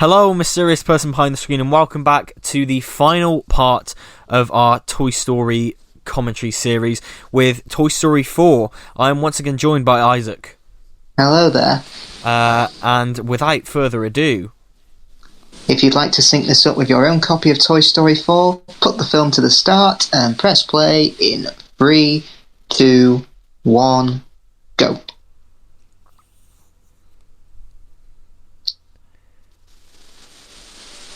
Hello, mysterious person behind the screen, and welcome back to the final part of our Toy Story commentary series with Toy Story 4. I am once again joined by Isaac. Hello there. And without further ado, if you'd like to sync this up with your own copy of Toy Story 4, put the film to the start and press play in 3, 2, 1, go.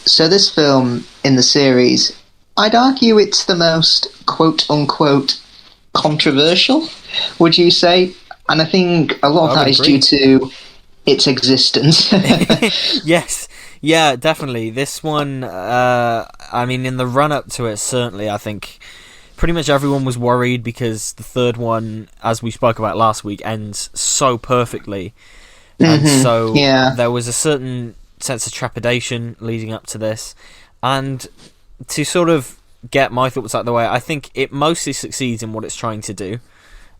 So this film in the series, I'd argue it's the most quote-unquote controversial, would you say? And I think a lot of that is due to its existence. Yes, yeah, definitely. This one, in the run-up to it, certainly, I think pretty much everyone was worried because the third one, as we spoke about last week, ends so perfectly. And so there was a certain sense of trepidation leading up to this, and to sort of get my thoughts out of the way, I think it mostly succeeds in what it's trying to do.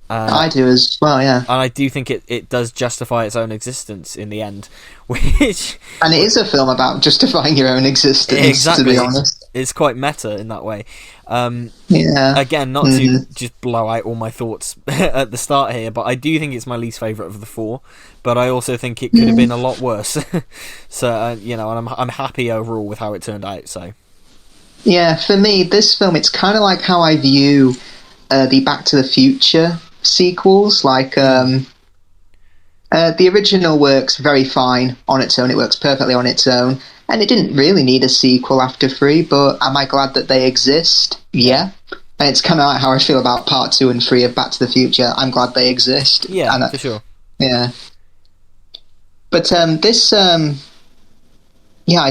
I do as well, yeah. And I do think it does justify its own existence in the end, which... And it is a film about justifying your own existence, exactly, to be honest. It's quite meta in that way. Again, not to just blow out all my thoughts at the start here, but I do think it's my least favourite of the four, but I also think it could have been a lot worse. So, and I'm happy overall with how it turned out, so... Yeah, for me, this film, it's kind of like how I view the Back to the Future sequels. Like, the original works very fine on its own. It works perfectly on its own. And it didn't really need a sequel after 3, but am I glad that they exist? Yeah. And it's kind of like how I feel about Part 2 and 3 of Back to the Future. I'm glad they exist. Yeah, for sure. Yeah. But this... I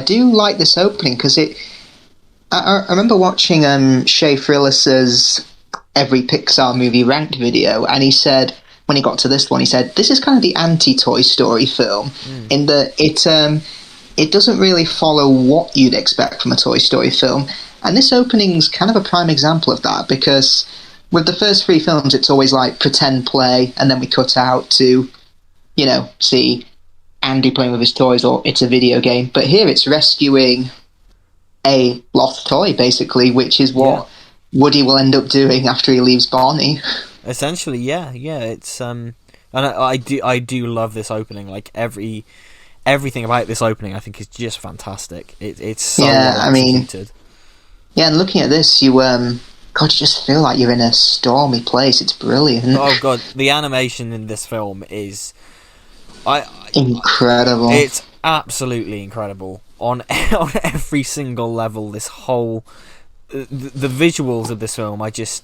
do like this opening, because I remember watching Shea Frillis's Every Pixar Movie Ranked video, and he said, when he got to this one, he said, this is kind of the anti-Toy Story film, in that it doesn't really follow what you'd expect from a Toy Story film. And this opening's kind of a prime example of that, because with the first 3 films, it's always like pretend play, and then we cut out to, see Andy playing with his toys, or it's a video game. But here it's rescuing a lost toy, basically, which is what Woody will end up doing after he leaves Barney. Essentially, yeah. It's and I do love this opening. Like everything about this opening, I think, is just fantastic. It's so well executed. And looking at this, you just feel like you're in a stormy place. It's brilliant. Oh god, the animation in this film is incredible. It's absolutely incredible on every single level. This whole the visuals of this film, it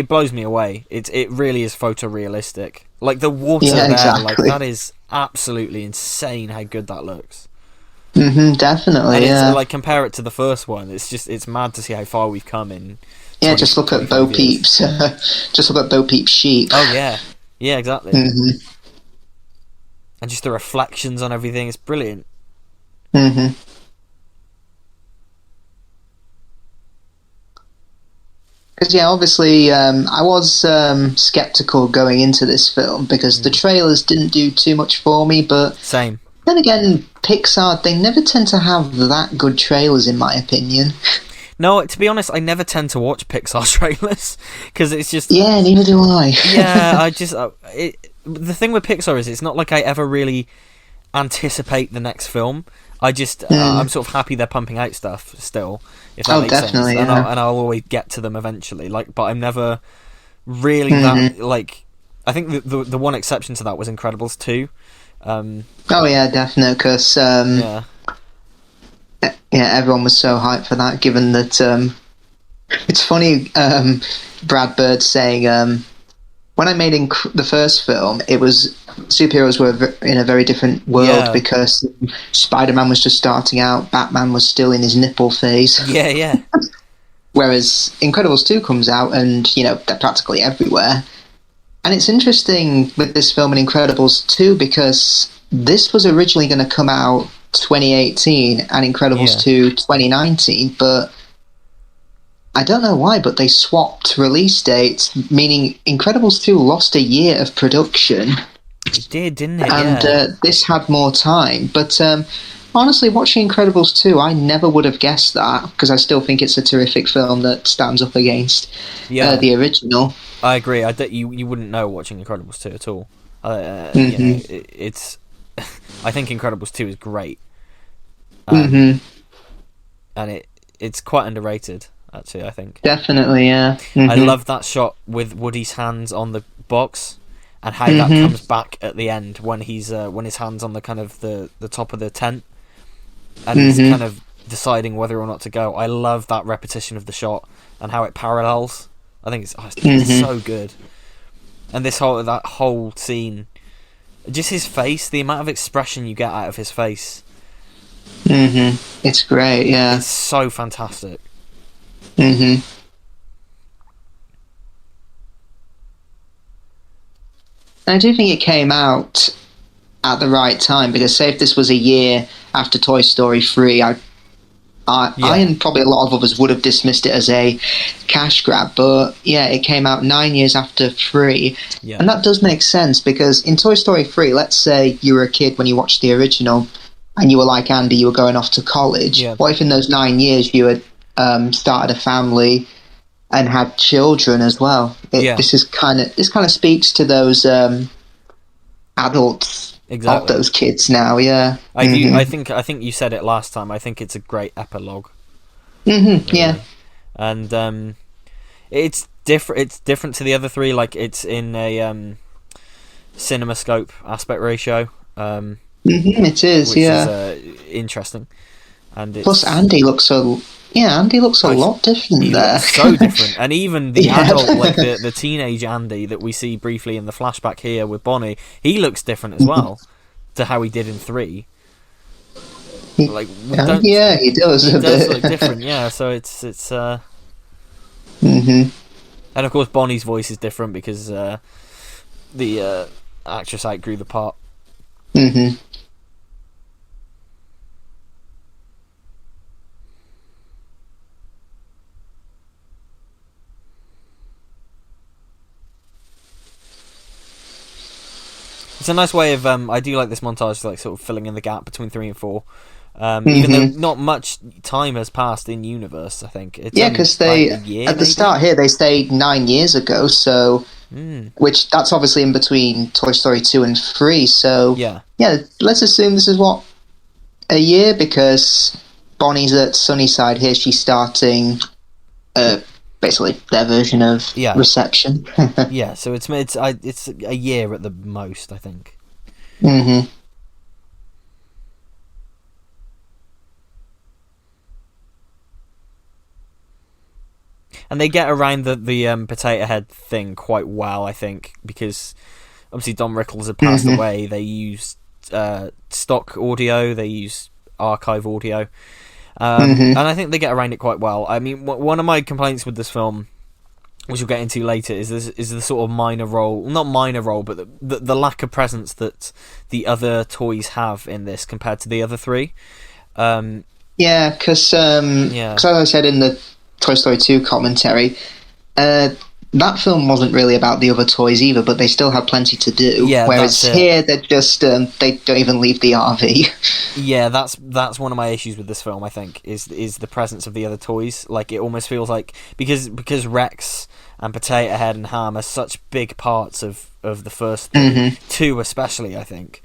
blows me away. It really is photorealistic. Like the water there, exactly. Like that is absolutely insane how good that looks. Definitely, and yeah. It's, like, compare it to the first one. It's mad to see how far we've come in. Just look at Bo Peep's. Just look at Bo Peep's sheep. Oh yeah, exactly. And just the reflections on everything, it's brilliant. Because, obviously, I was sceptical going into this film, because the trailers didn't do too much for me, but... Same. Then again, Pixar, they never tend to have that good trailers, in my opinion. No, to be honest, I never tend to watch Pixar trailers, because it's just... Yeah, neither do I. The thing with Pixar is, it's not like I ever really anticipate the next film. I'm sort of happy they're pumping out stuff still, if that makes sense. Yeah. And I'll always get to them eventually. But I'm never really that, I think the one exception to that was Incredibles 2. Definitely, because everyone was so hyped for that, given that it's funny, Brad Bird saying, when I made the first film, it was superheroes were in a very different world, because Spider-Man was just starting out, Batman was still in his nipple phase. Yeah. Whereas Incredibles 2 comes out, and, they're practically everywhere. And it's interesting with this film and Incredibles 2, because this was originally going to come out 2018 and Incredibles 2 2019, but I don't know why, but they swapped release dates, meaning Incredibles 2 lost a year of production It did, didn't it? And Yeah. this had more time. But honestly, watching Incredibles 2, I never would have guessed that, because I still think it's a terrific film that stands up against Yeah. the original. I agree. You wouldn't know watching Incredibles 2 at all. It's. I think Incredibles 2 is great. And it's quite underrated, actually, I think. Definitely, yeah. I love that shot with Woody's hands on the box, and how that comes back at the end when he's when his hand's on the kind of the top of the tent, and he's kind of deciding whether or not to go. I love that repetition of the shot and how it parallels. I think it's so good. And that whole scene, just his face, the amount of expression you get out of his face. It's great, yeah. It's so fantastic. I do think it came out at the right time, because say if this was a year after Toy Story 3, I and probably a lot of others would have dismissed it as a cash grab, but yeah, it came out 9 years after 3, and that does make sense, because in Toy Story 3, let's say you were a kid when you watched the original, and you were like Andy, you were going off to college. What if in those 9 years you had started a family and had children as well? This kind of speaks to those adults. Exactly. Of those kids now, yeah. I think you said it last time. I think it's a great epilogue. Yeah. And it's different. It's different to the other three. Like, it's in a CinemaScope aspect ratio. It is, which is interesting. And plus, Andy looks a lot different there. Looks so different, and even the adult, like the teenage Andy that we see briefly in the flashback here with Bonnie, he looks different as well to how he did in 3. Like, he does. He does look different, yeah. So it's. And of course, Bonnie's voice is different because the actress outgrew the part. It's a nice way of I do like this montage, like sort of filling in the gap between 3 and 4. Even though not much time has passed in universe, I think. Because they at the start here they say 9 years ago, so which that's obviously in between Toy Story 2 and 3. So yeah, let's assume this is a year, because Bonnie's at Sunnyside here. She's starting basically their version of reception. Yeah, so it's a year at the most, I think. And they get around the potato head thing quite well, I think, because obviously Don Rickles had passed away. They used stock audio, they used archive audio. And I think they get around it quite well. I mean, one of my complaints with this film, which we'll get into later, is the sort of not minor role, but the lack of presence that the other toys have in this compared to the other 3. Because as I said in the Toy Story 2 commentary, that film wasn't really about the other toys either, but they still had plenty to do. Yeah, whereas here, they're just they don't even leave the RV. Yeah, that's one of my issues with this film, I think, is the presence of the other toys. Like, it almost feels like because Rex and Potato Head and Ham are such big parts of the first 2, especially, I think,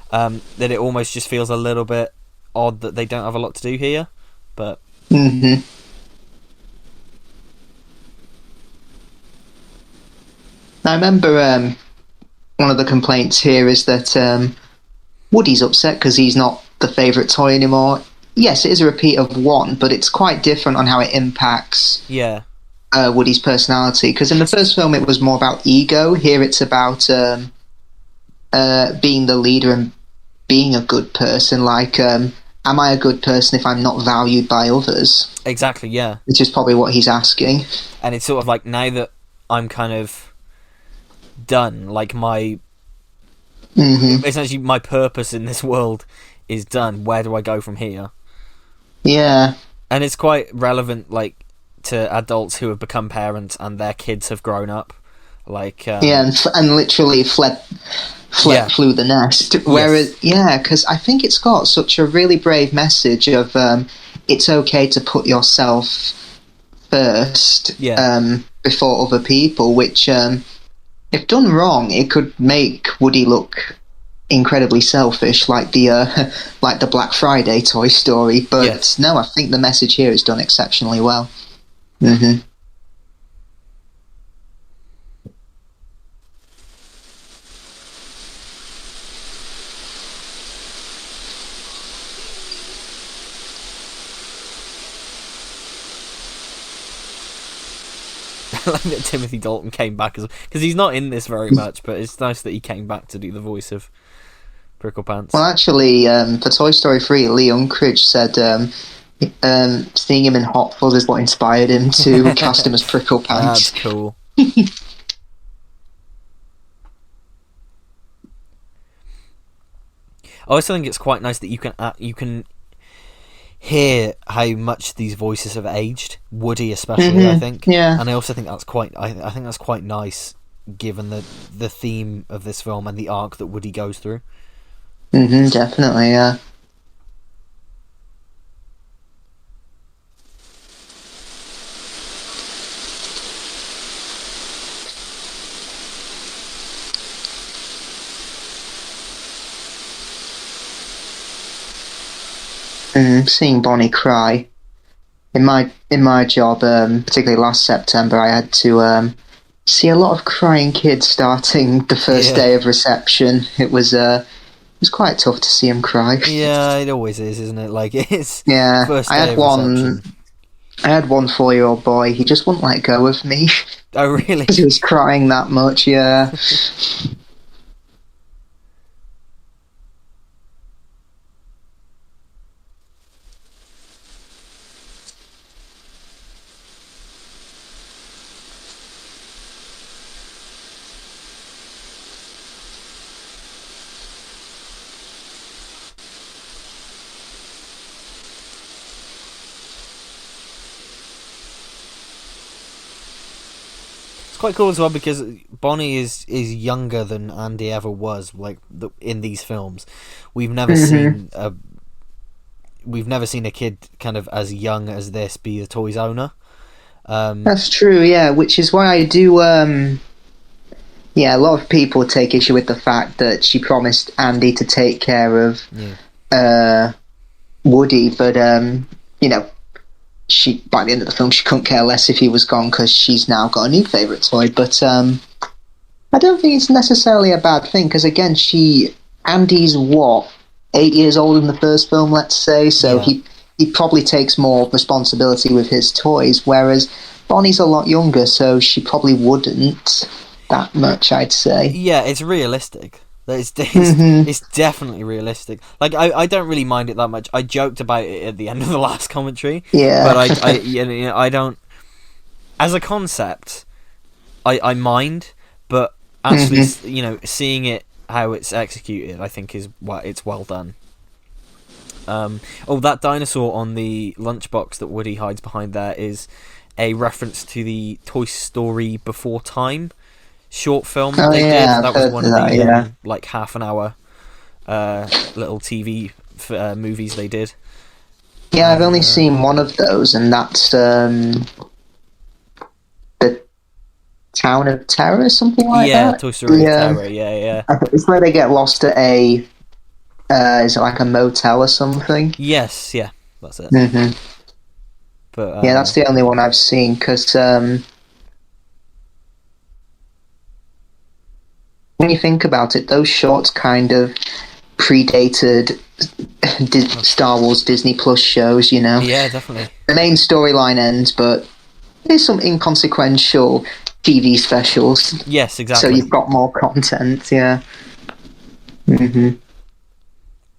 that it almost just feels a little bit odd that they don't have a lot to do here. But I remember one of the complaints here is that Woody's upset because he's not the favourite toy anymore. Yes, it is a repeat of 1, but it's quite different on how it impacts Woody's personality. Because in the first film it was more about ego. Here it's about being the leader and being a good person. Like, am I a good person if I'm not valued by others? Exactly, yeah. Which is probably what he's asking. And it's sort of like, now that I'm kind of done, like essentially my purpose in this world is done, where do I go from here? And it's quite relevant, like, to adults who have become parents and their kids have grown up, like and literally fled flew the nest. Whereas, because I think it's got such a really brave message of it's okay to put yourself first before other people, which, if done wrong, it could make Woody look incredibly selfish, like the Black Friday Toy Story. But no, I think the message here is done exceptionally well. Mm-hmm. I like that Timothy Dalton came back because he's not in this very much, but it's nice that he came back to do the voice of Prickle Pants. Well, actually, for Toy Story 3, Lee Unkrich said seeing him in Hot Fuzz is what inspired him to cast him as Prickle Pants. That's cool. I also think it's quite nice that you can hear how much these voices have aged. Woody, especially, I think. Yeah. And I also think that's quite. I think that's quite nice, given the theme of this film and the arc that Woody goes through. Definitely, yeah. Seeing Bonnie cry in my job, particularly last September, I had to see a lot of crying kids starting the first day of reception. It was quite tough to see him cry. Yeah, it always is, isn't it? Like it's first day I had one 4-year-old boy. He just wouldn't let go of me. Oh, really? He was crying that much. Yeah. Quite cool as well because Bonnie is younger than Andy ever was. Like in these films, we've never seen a kid kind of as young as this be the toy's owner. That's true, yeah. Which is why I do. A lot of people take issue with the fact that she promised Andy to take care of Woody, but she, by the end of the film, she couldn't care less if he was gone because she's now got a new favourite toy. But I don't think it's necessarily a bad thing because, again, Andy's 8 years old in the first film, let's say, so he probably takes more responsibility with his toys, whereas Bonnie's a lot younger, so she probably wouldn't that much, I'd say. Yeah, it's realistic. It's definitely realistic. Like I don't really mind it that much. I joked about it at the end of the last commentary. Yeah, but I don't. As a concept, I mind, but actually, seeing it how it's executed, I think it's well done. That dinosaur on the lunchbox that Woody hides behind there is a reference to the Toy Story Before Time short film that they did. That was one of the like half an hour little TV movies they did. Yeah, I've only seen one of those, and that's the Town of Terror, something like that. Yeah, Toy Story Terror. Yeah. It's where they get lost at is it like a motel or something? Yes, yeah, that's it. But that's the only one I've seen because. When you think about it, those shorts kind of predated Star Wars Disney Plus shows, Yeah, definitely. The main storyline ends, but there's some inconsequential TV specials. Yes, exactly. So you've got more content, yeah.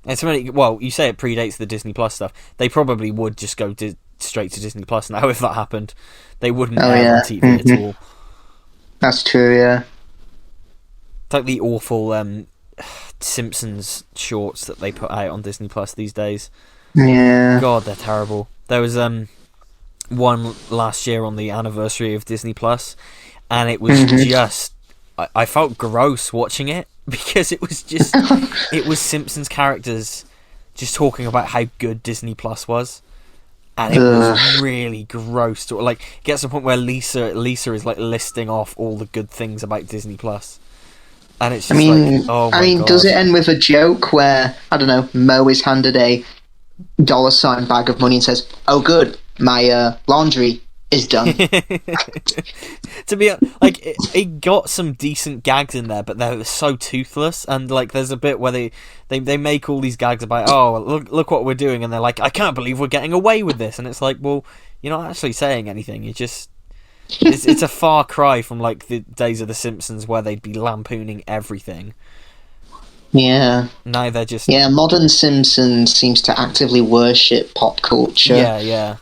It's really, well, you say it predates the Disney Plus stuff. They probably would just go straight to Disney Plus now if that happened. They wouldn't air on TV at all. That's true, yeah. It's like the awful Simpsons shorts that they put out on Disney Plus these days. Yeah. God, they're terrible. There was one last year on the anniversary of Disney Plus, and it was just I felt gross watching it. because it was Simpsons characters just talking about how good Disney Plus was, and it was really gross. Like, it gets to the point where Lisa is like listing off all the good things about Disney Plus, and it's just like, oh my God. Does it end with a joke where, I don't know, Mo is handed a $sign bag of money and says, "Oh, good, my laundry is done." To be like, it got some decent gags in there, but they're so toothless. And like, there's a bit where they make all these gags about, oh, look what we're doing, and they're like, I can't believe we're getting away with this. And it's like, well, you're not actually saying anything. You just it's a far cry from like the days of The Simpsons where they'd be lampooning everything. Yeah. Now they're just... Yeah, modern Simpsons seems to actively worship pop culture. Yeah.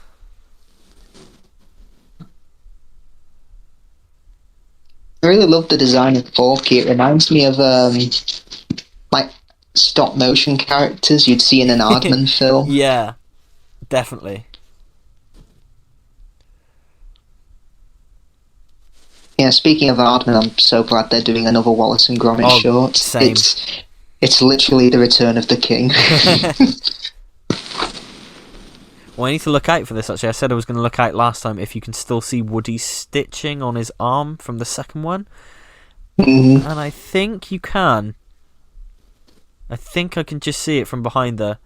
I really love the design of Forky. It reminds me of, like, stop-motion characters you'd see in an Aardman film. Yeah, definitely. Yeah, speaking of Aardman, I'm so glad they're doing another Wallace and Gromit short. Same. It's literally the return of the king. Well, I need to look out for this, actually. I said I was going to look out last time if you can still see Woody's stitching on his arm from the second one. Mm-hmm. And I think you can. I think I can just see it from behind there.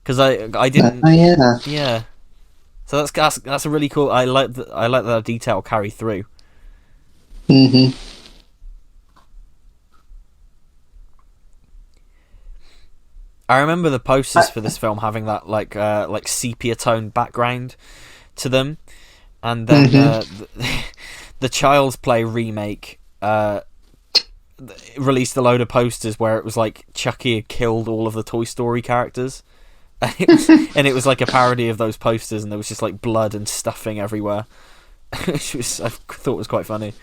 Because I didn't... yeah. Yeah. So that's a really cool... I like that detail carry through. Mm-hmm. I remember the posters for this film having that like sepia tone background to them, and then the Child's Play remake released a load of posters where it was like Chucky had killed all of the Toy Story characters, and it was like a parody of those posters, and there was just like blood and stuffing everywhere, which I thought was quite funny.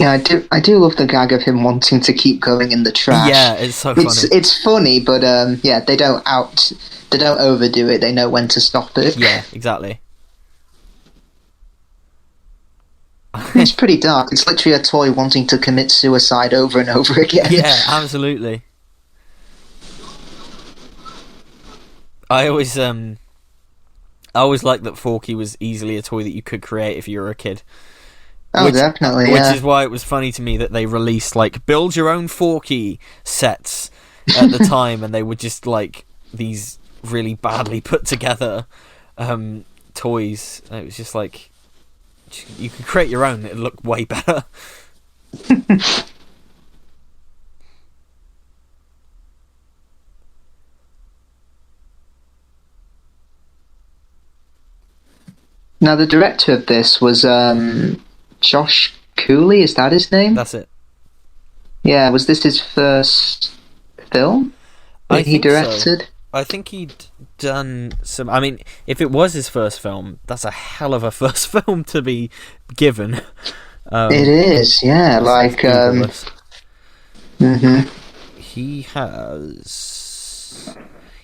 Yeah, I do love the gag of him wanting to keep going in the trash. Yeah, it's so funny. It's funny, but yeah, they don't overdo it. They know when to stop it. Yeah, exactly. It's pretty dark. It's literally a toy wanting to commit suicide over and over again. Yeah, absolutely. I always liked that Forky was easily a toy that you could create if you were a kid. Definitely, Which yeah. is why it was funny to me that they released, like, build your own Forky sets at the time, and they were just, like, these really badly put together toys. And it was just like, you could create your own, it'd look way better. Now, the director of this was Josh Cooley, is that his name? That's it. Yeah, was this his first film that he directed? So. I think he'd done some... I mean, if it was his first film, that's a hell of a first film to be given. It is, yeah. Like, he has...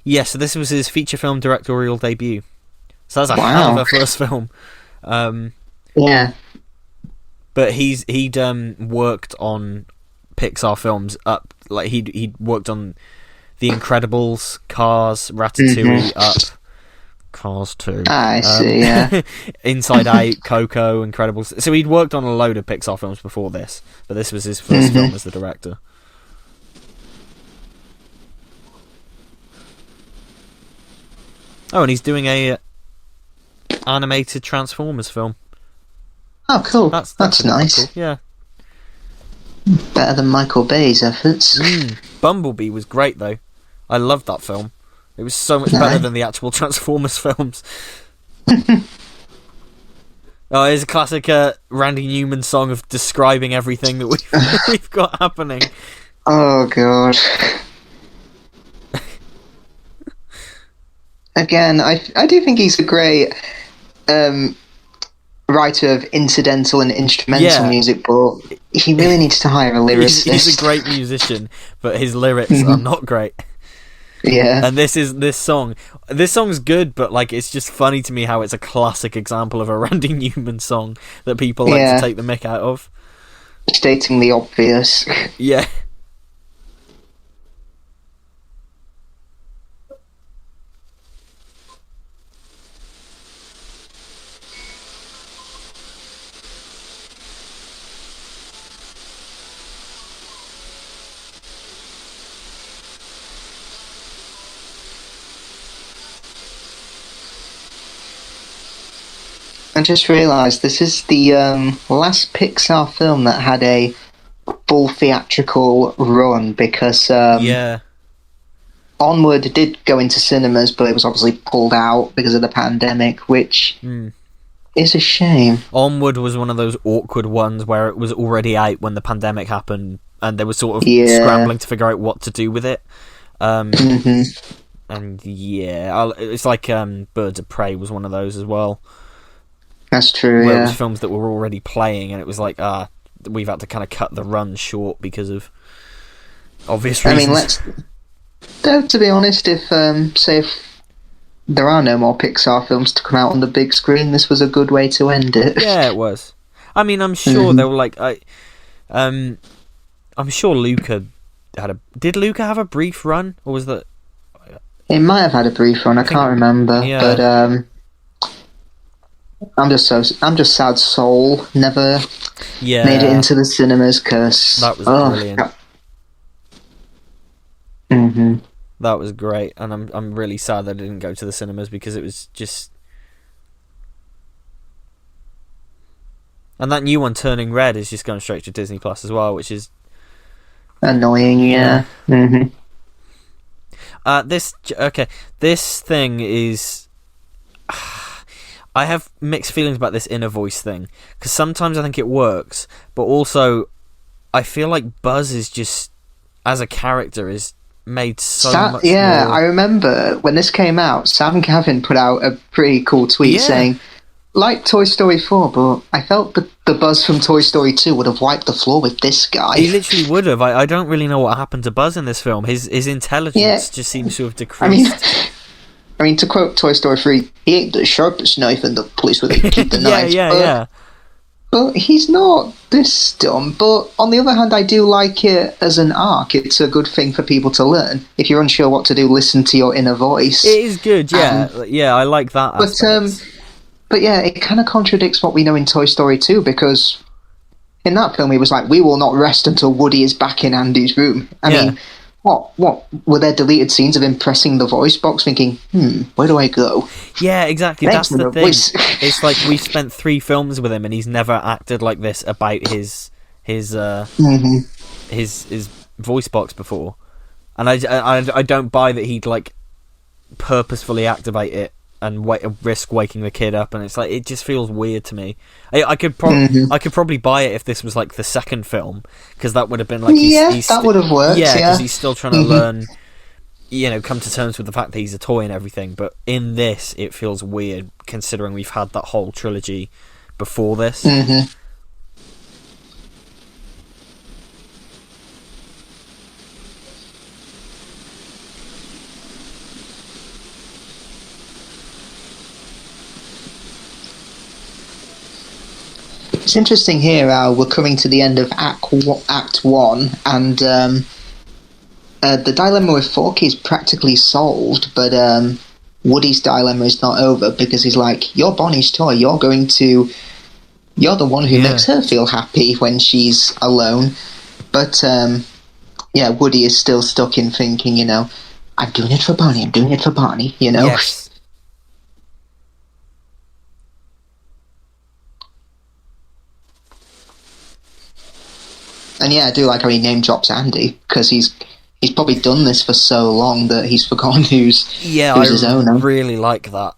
Yeah, so this was his feature film directorial debut. So that's a hell of a first film. Yeah. But he'd worked on Pixar films up, like he'd worked on The Incredibles, Cars, Ratatouille, Up, Cars 2. I see, yeah. Inside Out, Coco, Incredibles. So he'd worked on a load of Pixar films before this, but this was his first film as the director. Oh, and he's doing a animated Transformers film. Oh, cool. That's nice. Cool. Yeah. Better than Michael Bay's efforts. Bumblebee was great, though. I loved that film. It was so much better than the actual Transformers films. Oh, it's a classic Randy Newman song of describing everything that we've got happening. Oh, God. Again, I do think he's a great writer of incidental and instrumental Yeah. music, but he really needs to hire a lyricist. He's a great musician, but his lyrics are not great. Yeah. And this song's good, but like it's just funny to me how it's a classic example of a Randy Newman song that people like to take the mick out of. Stating the obvious. Yeah. I just realised this is the last Pixar film that had a full theatrical run, because Onward did go into cinemas, but it was obviously pulled out because of the pandemic, which is a shame. Onward was one of those awkward ones where it was already out when the pandemic happened, and they were sort of scrambling to figure out what to do with it. And it's like Birds of Prey was one of those as well. That's true, where it was films that were already playing, and it was like, we've had to kind of cut the run short because of obvious reasons. To be honest, if there are no more Pixar films to come out on the big screen, this was a good way to end it. Yeah, it was. I mean, I'm sure they were like, I'm sure Luca did Luca have a brief run, or was that? It might have had a brief run. I can't remember, but I'm just sad Soul never made it into the cinemas, because that was brilliant. That was great, and I'm really sad that it didn't go to the cinemas, because it was just. And that new one, Turning Red, is just going straight to Disney Plus as well, which is annoying. Yeah. This thing is. I have mixed feelings about this inner voice thing, because sometimes I think it works, but also I feel like Buzz is just, as a character, is made so much more... I remember when this came out, Sam Gavin put out a pretty cool tweet saying, like Toy Story 4, but I felt that the Buzz from Toy Story 2 would have wiped the floor with this guy. He literally would have. I don't really know what happened to Buzz in this film. His intelligence just seems to have decreased. I mean, to quote Toy Story 3, he ain't the sharpest knife in the place where they keep the knives. But he's not this dumb. But on the other hand, I do like it as an arc. It's a good thing for people to learn. If you're unsure what to do, listen to your inner voice. It is good, I like that aspect. But yeah, it kind of contradicts what we know in Toy Story 2, because in that film he was like, we will not rest until Woody is back in Andy's room. I mean... What were there deleted scenes of him pressing the voice box thinking, where do I go? Yeah, exactly. That's the thing. It's like we've spent 3 films with him and he's never acted like this about his voice box before. And I don't buy that he'd like purposefully activate it and risk waking the kid up, and it's like, it just feels weird to me. I could probably buy it if this was like the second film, because that would have been like that would have worked. Yeah, because he's still trying to learn, come to terms with the fact that he's a toy and everything. But in this, it feels weird considering we've had that whole trilogy before this. It's interesting here how we're coming to the end of Act 1, and the dilemma with Forky is practically solved, but Woody's dilemma is not over, because he's like, you're Bonnie's toy, you're the one who makes her feel happy when she's alone. But Woody is still stuck in thinking, I'm doing it for Bonnie, Yes. And I do like how he name drops Andy, because he's probably done this for so long that he's forgotten who's his owner. I really like that.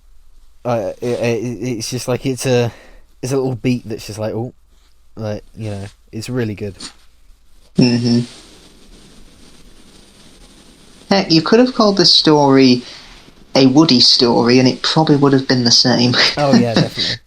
It's just like it's a little beat that's just like, it's really good. Heck, you could have called this story a Woody story, and it probably would have been the same. Oh yeah, definitely.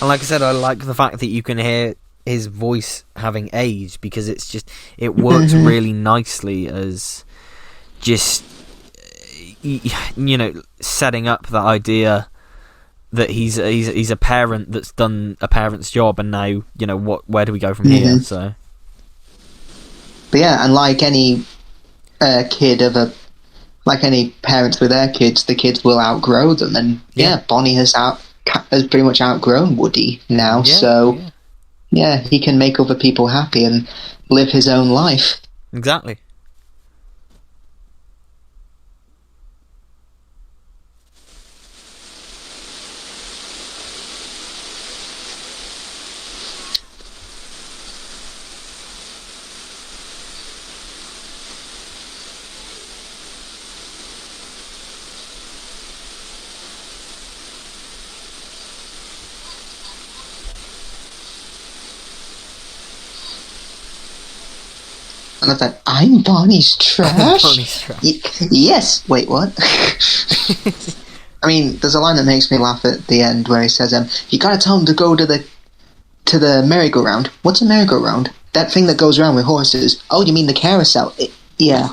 And like I said, I like the fact that you can hear his voice having aged, because it works really nicely as just, setting up the idea that he's a parent that's done a parent's job, and now, where do we go from here? So, but yeah, and like any like any parents with their kids, the kids will outgrow them, and Bonnie has pretty much outgrown Woody now, so he can make other people happy and live his own life. Exactly. And I thought, I'm Bonnie's trash? Bonnie's trash. Yes! Wait, what? I mean, there's a line that makes me laugh at the end where he says, you gotta tell him to go to the merry-go-round. What's a merry-go-round? That thing that goes around with horses. Oh, you mean the carousel? Yeah.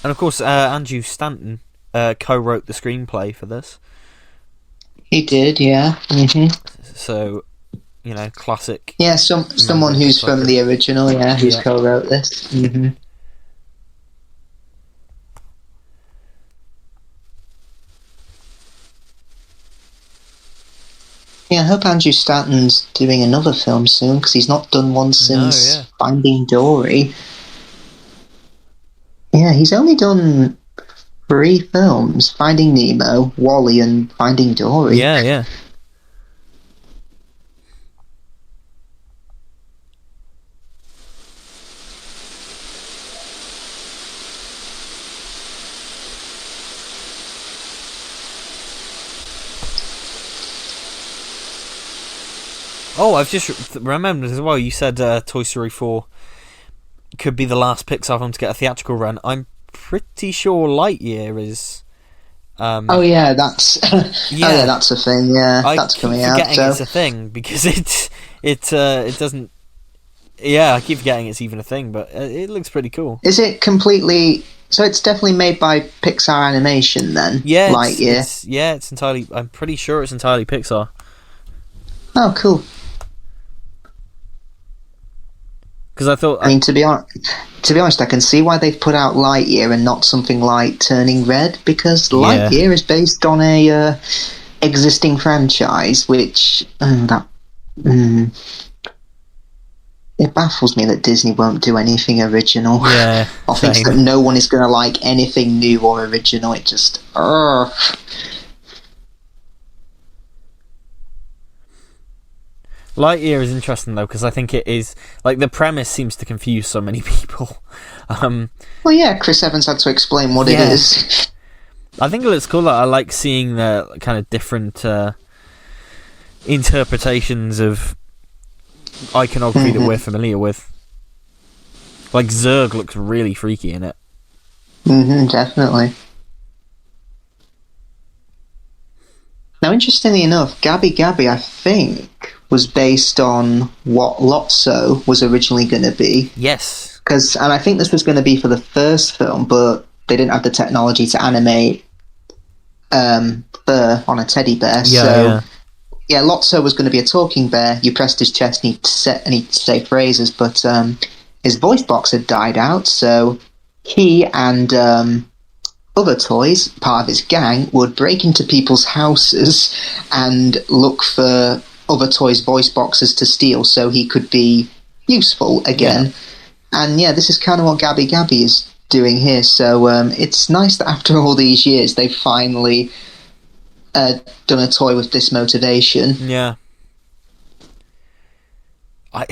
And of course, Andrew Stanton co-wrote the screenplay for this. He did, yeah. So, classic. Yeah, someone who's from the original, who's co-wrote this. Yeah, I hope Andrew Stanton's doing another film soon, because he's not done one since Finding Dory. Yeah, he's only done 3 films: Finding Nemo, WALL-E, and Finding Dory. Yeah. Oh, I've just remembered as well, you said Toy Story 4 could be the last Pixar film to get a theatrical run. I'm pretty sure Lightyear is... oh yeah, that's that's a thing. Yeah, that's coming out. I keep forgetting it's a thing, because it doesn't. Yeah, I keep forgetting it's even a thing, but it looks pretty cool. Is it completely? So it's definitely made by Pixar Animation then. Yeah, Lightyear. It's entirely. I'm pretty sure it's entirely Pixar. Oh, cool. Because I thought... I mean, to be honest, I can see why they've put out Lightyear and not something like Turning Red, because Lightyear is based on a existing franchise, which it baffles me that Disney won't do anything original. Yeah, or thinks that no one is going to like anything new or original. It just... Lightyear is interesting though, because I think it is like the premise seems to confuse so many people. Well, yeah, Chris Evans had to explain what it is. I think it looks cool. I like seeing the kind of different interpretations of iconography that we're familiar with. Like Zurg looks really freaky in it. Definitely. Now, interestingly enough, Gabby Gabby, I think, was based on what Lotso was originally going to be. Yes. And I think this was going to be for the first film, but they didn't have the technology to animate fur on a teddy bear. Yeah, Lotso was going to be a talking bear. You pressed his chest and he'd say phrases, but his voice box had died out, so he and other toys, part of his gang, would break into people's houses and look for other toys' voice boxes to steal so he could be useful again. And this is kind of what Gabby Gabby is doing here, so it's nice that after all these years they've finally done a toy with this motivation. Yeah. I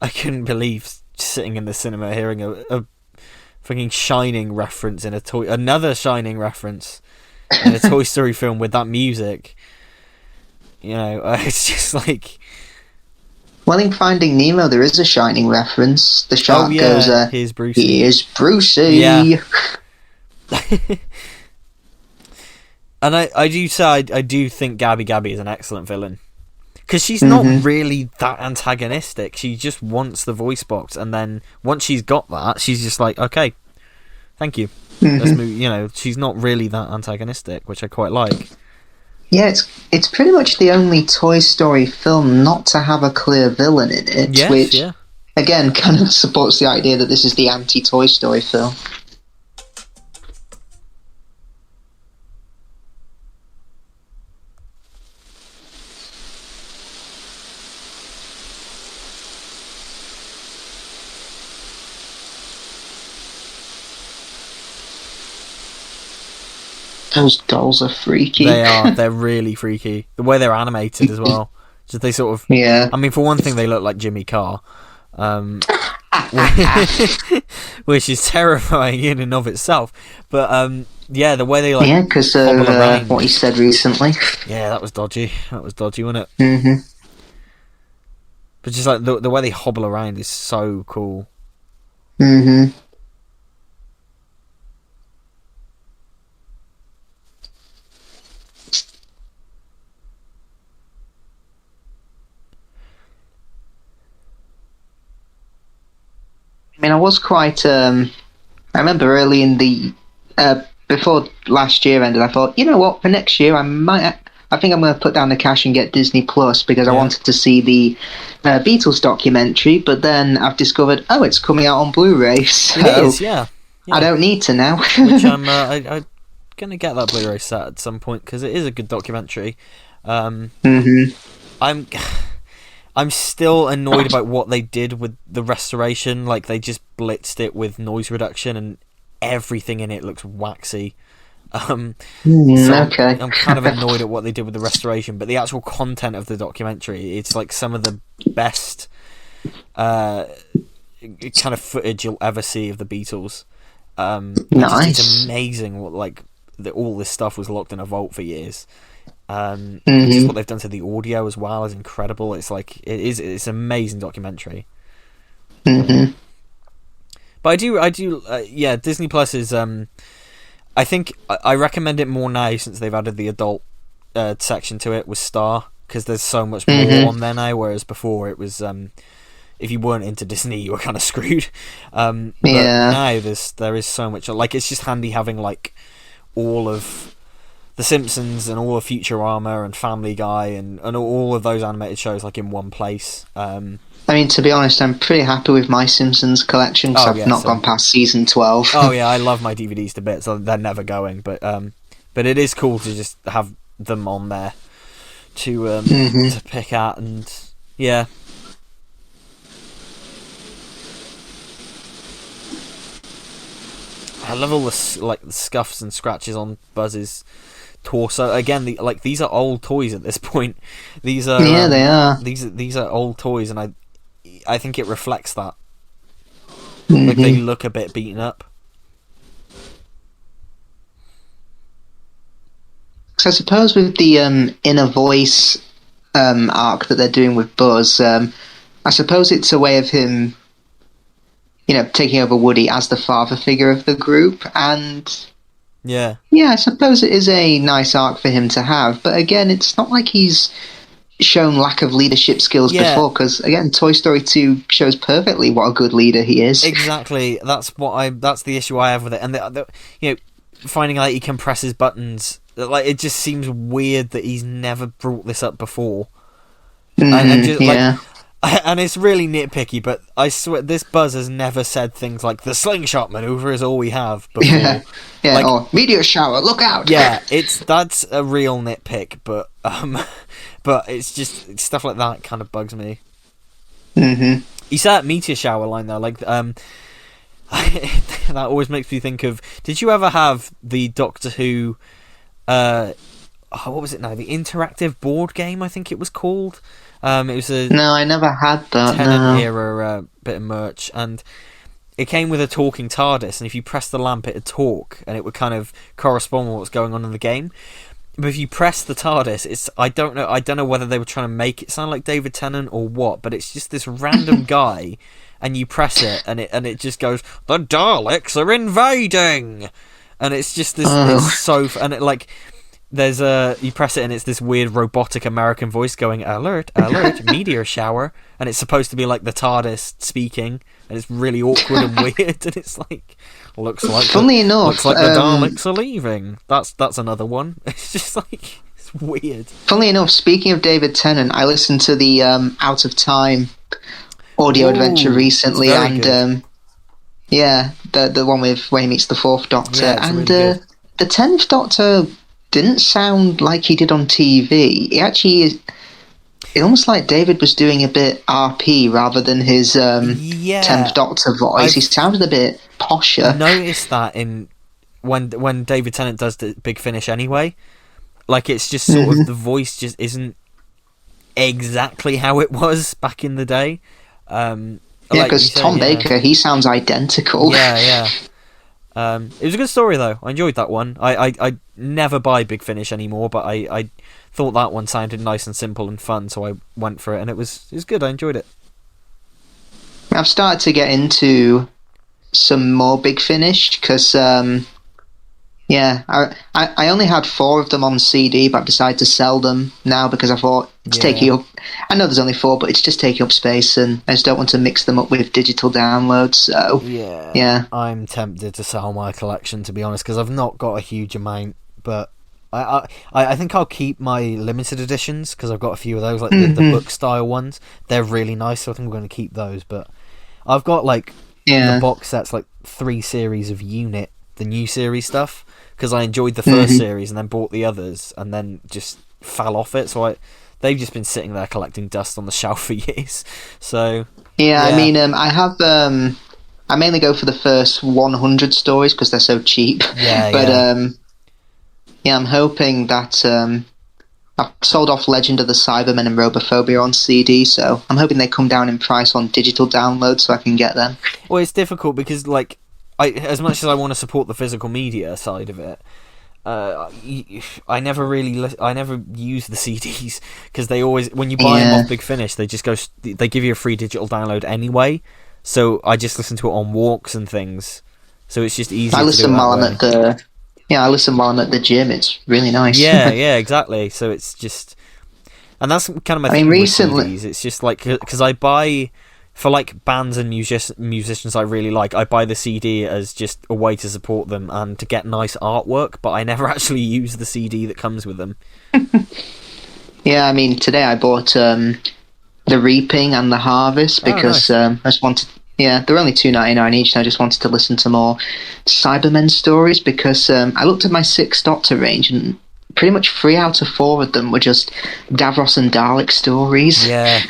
couldn't believe sitting in the cinema hearing a fucking Shining reference in another Shining reference in a Toy Story film with that music. You know, it's just like... Well, in Finding Nemo, there is a Shining reference. The shark goes, here's Brucey. Here's Brucey. Yeah. And I do say, I do think Gabby Gabby is an excellent villain. Because she's not really that antagonistic. She just wants the voice box, and then once she's got that, she's just like, okay, thank you. Let's move. You know, she's not really that antagonistic, which I quite like. Yeah, it's pretty much the only Toy Story film not to have a clear villain in it, Yes, which, yeah. again, kind of supports the idea that this is the anti-Toy Story film. Those dolls are freaky. They are. They're really freaky. The way they're animated as well. Just they sort of... Yeah. I mean, for one thing, they look like Jimmy Carr. Which is terrifying in and of itself. But, yeah, the way they, like... Yeah, because of what he said recently. Yeah, that was dodgy. That was dodgy, wasn't it? Mm-hmm. But just, like, the way they hobble around is so cool. Mm-hmm. I mean, I was quite... I remember early in the... before last year ended, I thought, you know what, for next year, I think I'm going to put down the cash and get Disney Plus, because I wanted to see the Beatles documentary, but then I've discovered, it's coming out on Blu-ray, so... It is, yeah. I don't need to now. Which I'm going to get that Blu-ray set at some point, because it is a good documentary. I'm still annoyed about what they did with the restoration. Like, they just blitzed it with noise reduction, and everything in it looks waxy. Okay. I'm kind of annoyed at what they did with the restoration, but the actual content of the documentary, it's like some of the best kind of footage you'll ever see of the Beatles. Nice. It's amazing what all this stuff was locked in a vault for years. Just what they've done to the audio as well is incredible. It's like it's an amazing documentary. But I do Disney Plus is I think I recommend it more now since they've added the adult section to it with Star, because there's so much more on there now, whereas before it was if you weren't into Disney you were kind of screwed. But now there is so much, like, it's just handy having like all of The Simpsons and all of Futurama and Family Guy and all of those animated shows like in one place. I mean, to be honest, I'm pretty happy with my Simpsons collection, because I've not gone past season 12. Oh yeah, I love my DVDs to bits, so they're never going. But it is cool to just have them on there to pick at, and yeah. I love all the scuffs and scratches on Buzz's torso. Again, these are old toys at this point. These are they are. These are old toys, and I think it reflects that. Like, they look a bit beaten up. So I suppose with the inner voice arc that they're doing with Buzz, I suppose it's a way of him, taking over Woody as the father figure of the group, and yeah, I suppose it is a nice arc for him to have. But again, it's not like he's shown lack of leadership skills before, because again, Toy Story 2 shows perfectly what a good leader he is. Exactly, that's the issue I have with it, and finding out he can press his buttons, like, it just seems weird that he's never brought this up before. And it's really nitpicky, but I swear this Buzz has never said things like "the slingshot maneuver is all we have" before. Or meteor shower, look out. Yeah, that's a real nitpick, but it's just stuff like that kind of bugs me. You said that meteor shower line though, like that always makes me think of. Did you ever have the Doctor Who? what was it now? The interactive board game, I think it was called. It was a No, I never had that. Tennant No. era bit of merch, and it came with a talking TARDIS, and if you press the lamp, it'd talk, and it would kind of correspond with what's going on in the game. But if you press the TARDIS, I don't know whether they were trying to make it sound like David Tennant or what, but it's just this random guy, and you press it, and it just goes, "The Daleks are invading," and it's just this. It's so and it like. There's you press it and it's this weird robotic American voice going, "Alert, alert, meteor shower," and it's supposed to be like the TARDIS speaking, and it's really awkward and weird, and it's like looks like the Daleks are leaving. That's another one. It's just like it's weird. Funnily enough, speaking of David Tennant, I listened to the Out of Time audio adventure recently, and the one with where he meets the Fourth Doctor, and really the 10th Doctor didn't sound like he did on TV. It actually is. It's almost like David was doing a bit RP rather than his 10th Doctor voice. He sounded a bit posher. I noticed that in when David Tennant does the Big Finish anyway. Like, it's just sort of the voice just isn't exactly how it was back in the day. Because Tom Baker, he sounds identical. Yeah. It was a good story though. I enjoyed that one. I never buy Big Finish anymore, but I thought that one sounded nice and simple and fun, so I went for it, and it was good. I enjoyed it. I've started to get into some more Big Finish because I only had 4 of them on CD, but I've decided to sell them now because I thought it's taking up. I know there's only 4, but it's just taking up space, and I just don't want to mix them up with digital downloads. So I'm tempted to sell my collection, to be honest, because I've not got a huge amount, but I think I'll keep my limited editions because I've got a few of those, like the book style ones. They're really nice, so I think I'm going to keep those. But I've got like the box sets, like 3 series of Unit, the new series stuff, because I enjoyed the first series and then bought the others and then just fell off it. So they've just been sitting there collecting dust on the shelf for years. So I mean, I have. I mainly go for the first 100 stories because they're so cheap. I'm hoping that I've sold off Legend of the Cybermen and Robophobia on CD, so I'm hoping they come down in price on digital download so I can get them. Well, it's difficult because, like, as much as I want to support the physical media side of it, I never use the CDs because they always, when you buy them off Big Finish, they give you a free digital download anyway. So I just listen to it on walks and things. So it's just easy. I listen while I'm at the gym. It's really nice. Yeah, exactly. So it's just, and that's kind of my thing with CDs. It's just like, because I buy, for like bands and musicians I really like, I buy the CD as just a way to support them and to get nice artwork, but I never actually use the CD that comes with them. I mean, today I bought The Reaping and The Harvest because I just wanted. Yeah, they're only $2.99 each, and I just wanted to listen to more Cybermen stories because I looked at my 6 Doctor range, and pretty much 3 out of 4 of them were just Davros and Dalek stories. Yeah.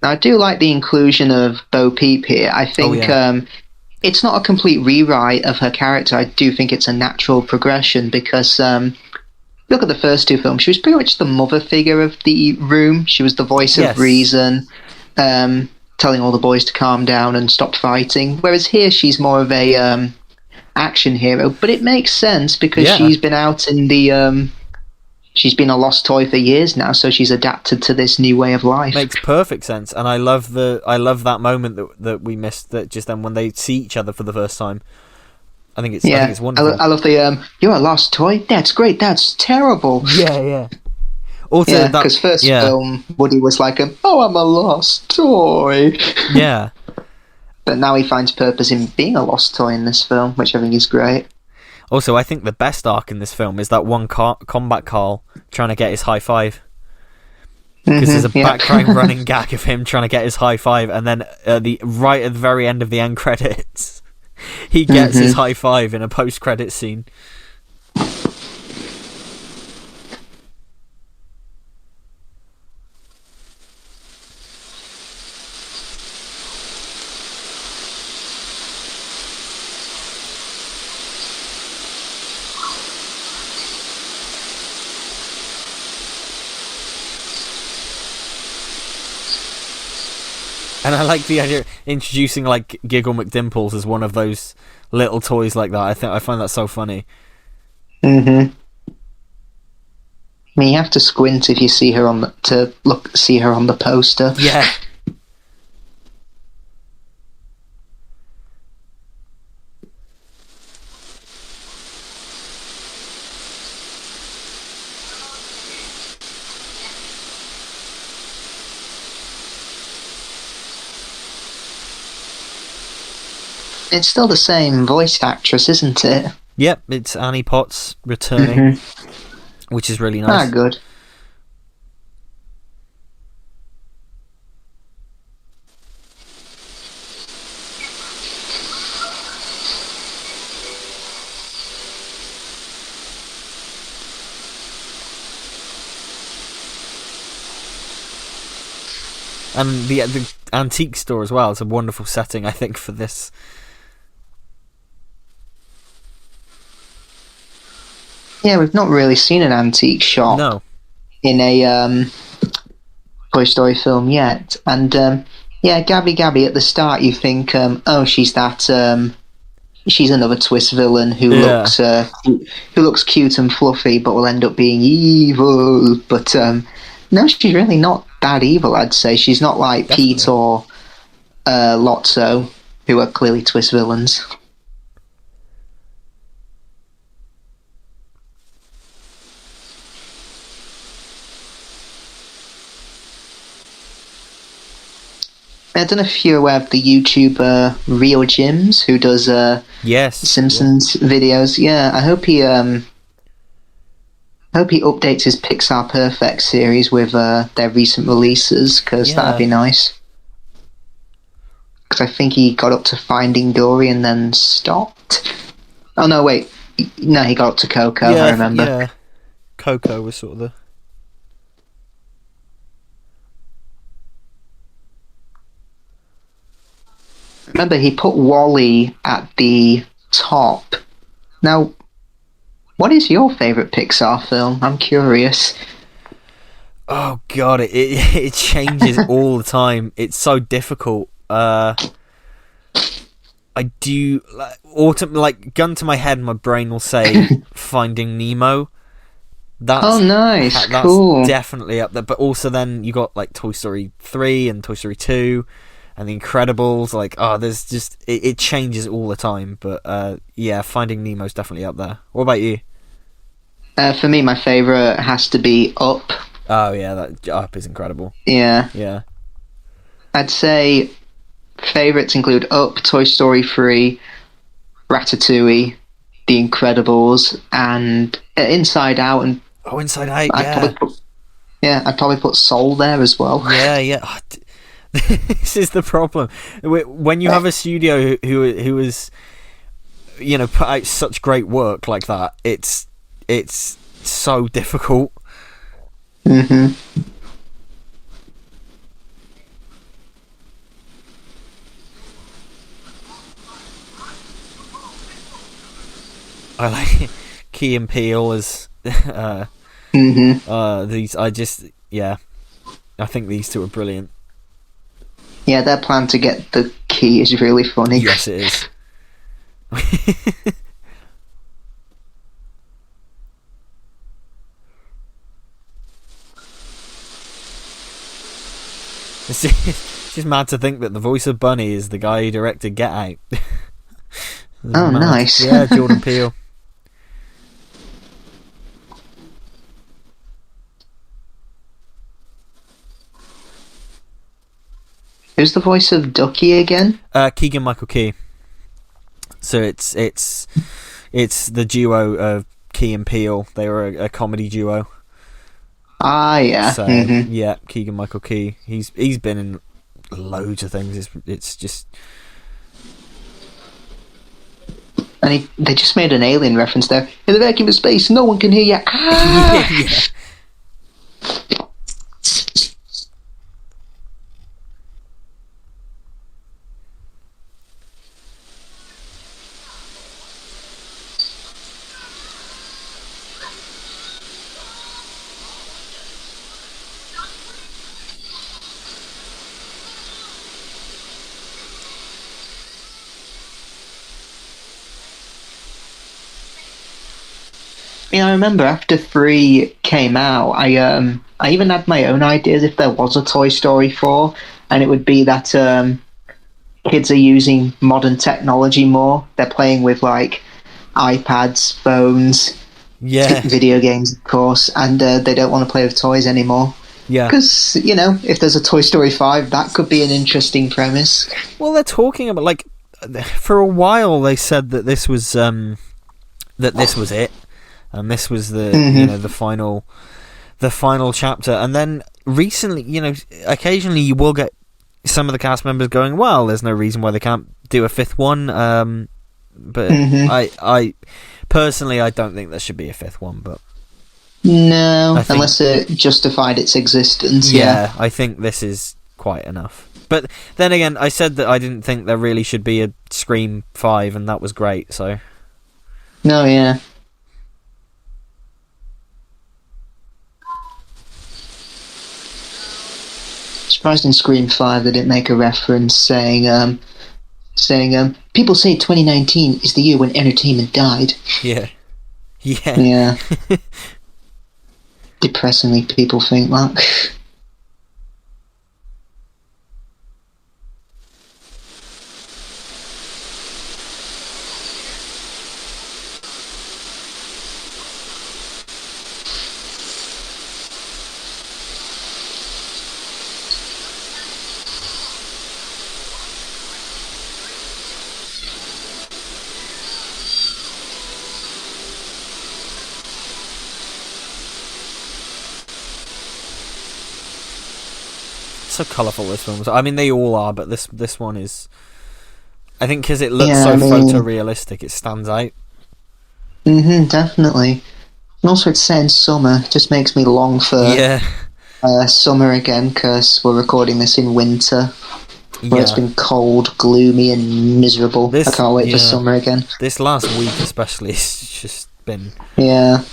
Now, I do like the inclusion of Bo Peep here. I think it's not a complete rewrite of her character. I do think it's a natural progression because look at the first 2 films. She was pretty much the mother figure of the room. She was the voice of reason, telling all the boys to calm down and stop fighting. Whereas here, she's more of a action hero. But it makes sense because she's been out in the... she's been a lost toy for years now, so she's adapted to this new way of life. Makes perfect sense, and I love that moment that we missed, that just then when they see each other for the first time. I think it's wonderful. I love the you're a lost toy. That's great. That's terrible. Yeah. Also, because first film Woody was like, I'm a lost toy. Yeah. But now he finds purpose in being a lost toy in this film, which I think is great. Also, I think the best arc in this film is that one Combat Carl trying to get his high five. Because there's a background running gag of him trying to get his high five, and then right at the very end of the end credits, he gets his high five in a post-credit scene. And I like the idea of introducing like Giggle McDimples as one of those little toys like that. I find that so funny. I mean, you have to squint if you see her on the poster. Yeah. It's still the same voice actress, isn't it? Yep, it's Annie Potts returning, which is really nice. Ah, good. And the antique store as well. It's a wonderful setting, I think, for this. Yeah, we've not really seen an antique shop in a Toy Story film yet. And yeah, Gabby Gabby at the start, you think, oh, she's another twist villain who looks cute and fluffy, but will end up being evil. But no, she's really not that evil. I'd say she's not like Definitely. Pete or Lotso, who are clearly twist villains. I don't know if you're aware of the YouTuber Real Jims, who does Simpsons videos. Yeah, I hope he updates his Pixar Perfect series with their recent releases, because that'd be nice. Because I think he got up to Finding Dory and then stopped. Oh no, wait, no, he got up to Coco. I remember. Yeah, Coco was sort of the. Remember, he put WALL-E at the top. Now, what is your favourite Pixar film? I'm curious. Oh god, it changes all the time. It's so difficult. I do like gun to my head, my brain will say Finding Nemo. That's nice, that's cool. Definitely up there. But also then you got like Toy Story 3 and Toy Story 2. And The Incredibles, like, there's just... It changes all the time, but, yeah, Finding Nemo's definitely up there. What about you? For me, my favourite has to be Up. Oh, yeah, that Up is incredible. Yeah. Yeah. I'd say favourites include Up, Toy Story 3, Ratatouille, The Incredibles, and Inside Out. And Inside Out, I'd probably put Soul there as well. Yeah. Oh, this is the problem when you have a studio who is, put out such great work like that. It's so difficult. It's I like Key and Peele as these. I think these two are brilliant. Yeah, their plan to get the key is really funny. Yes, it is. It's just mad to think that the voice of Bunny is the guy who directed Get Out. Oh, mad. Nice. Yeah, Jordan Peele. Who's the voice of Ducky again? Keegan-Michael Key. So it's the duo of Key and Peele. They were a comedy duo. Ah, yeah. So yeah, Keegan-Michael Key. He's been in loads of things. It's just. And they just made an Alien reference there. In the vacuum of space, no one can hear you. Ah! Yeah. I remember after 3 came out, I even had my own ideas if there was a Toy Story 4, and it would be that kids are using modern technology more. They're playing with like iPads, phones, Yeah, video games, of course, and they don't want to play with toys anymore. yeah. Because, if there's a Toy Story 5, that could be an interesting premise. Well, they're talking about, like, for a while they said that this was it, and this was the final chapter. And then recently, occasionally you will get some of the cast members going, well, there's no reason why they can't do a fifth one. But I personally, I don't think there should be a fifth one. But no, unless it justified its existence. Yeah, I think this is quite enough. But then again, I said that I didn't think there really should be a Scream 5, and that was great. So no, yeah. Surprised in Scream 5 they didn't make a reference saying people say 2019 is the year when entertainment died. Yeah. Depressingly, people think that. So colourful, this film. I mean, they all are, but this one is, I think, because it looks photorealistic, it stands out. Definitely. And also it's set in summer. It just makes me long for summer again, because we're recording this in winter, where it's been cold, gloomy and miserable. I can't wait for summer again. This last week especially has just been... Yeah.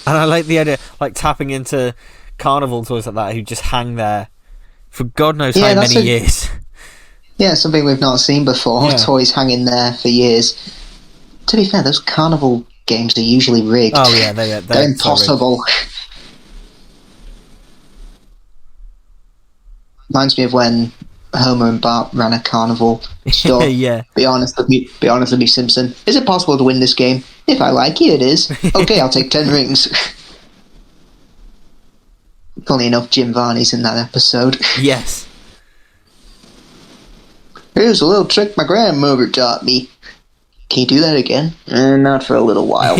And I like the idea, like, tapping into carnival toys like that who just hang there for God knows how many years. Yeah, something we've not seen before. Yeah. Toys hanging there for years. To be fair, those carnival games are usually rigged. Oh yeah, they're impossible. Reminds me of when Homer and Bart ran a carnival store. Yeah. Be honest with me, Simpson. Is it possible to win this game? If I like you, it is. Okay, I'll take 10 rings. Funny enough, Jim Varney's in that episode. Yes. Here's a little trick my grandmother taught me. Can you do that again? Not for a little while.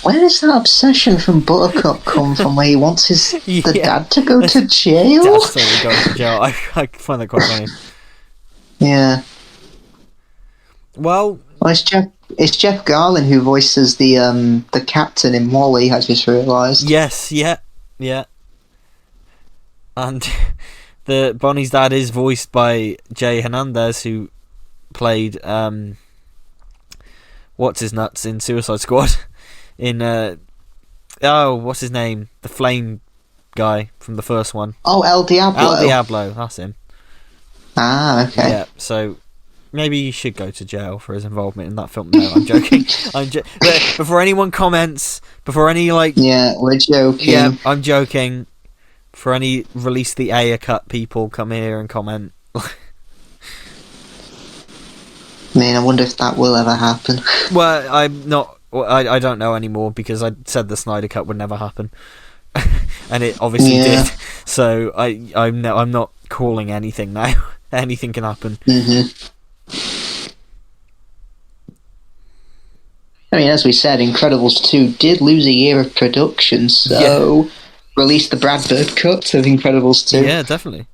Where does that obsession from Buttercup come from, where he wants the dad to go to jail? Dad's totally going to jail. I find that quite funny. Yeah. Well, it's Jeff Garlin who voices the captain in Wall-E, I just realised. Yes, yeah. And the Bonnie's dad is voiced by Jay Hernandez, who played what's his nuts in Suicide Squad. In what's his name? The flame guy from the first one. Oh, El Diablo. El Diablo, that's him. Ah, okay. Yeah, so maybe he should go to jail for his involvement in that film. No, I'm joking. But before anyone comments, before any yeah, we're joking. Yeah, I'm joking. For any release the Aya cut people, come here and comment. I wonder if that will ever happen. Well, I'm not. I don't know anymore, because I said the Snyder Cut would never happen, and it obviously did. So I'm not calling anything now. Anything can happen. I mean, as we said, Incredibles 2 did lose a year of production, so release the Brad Bird cut of Incredibles 2. Yeah, definitely.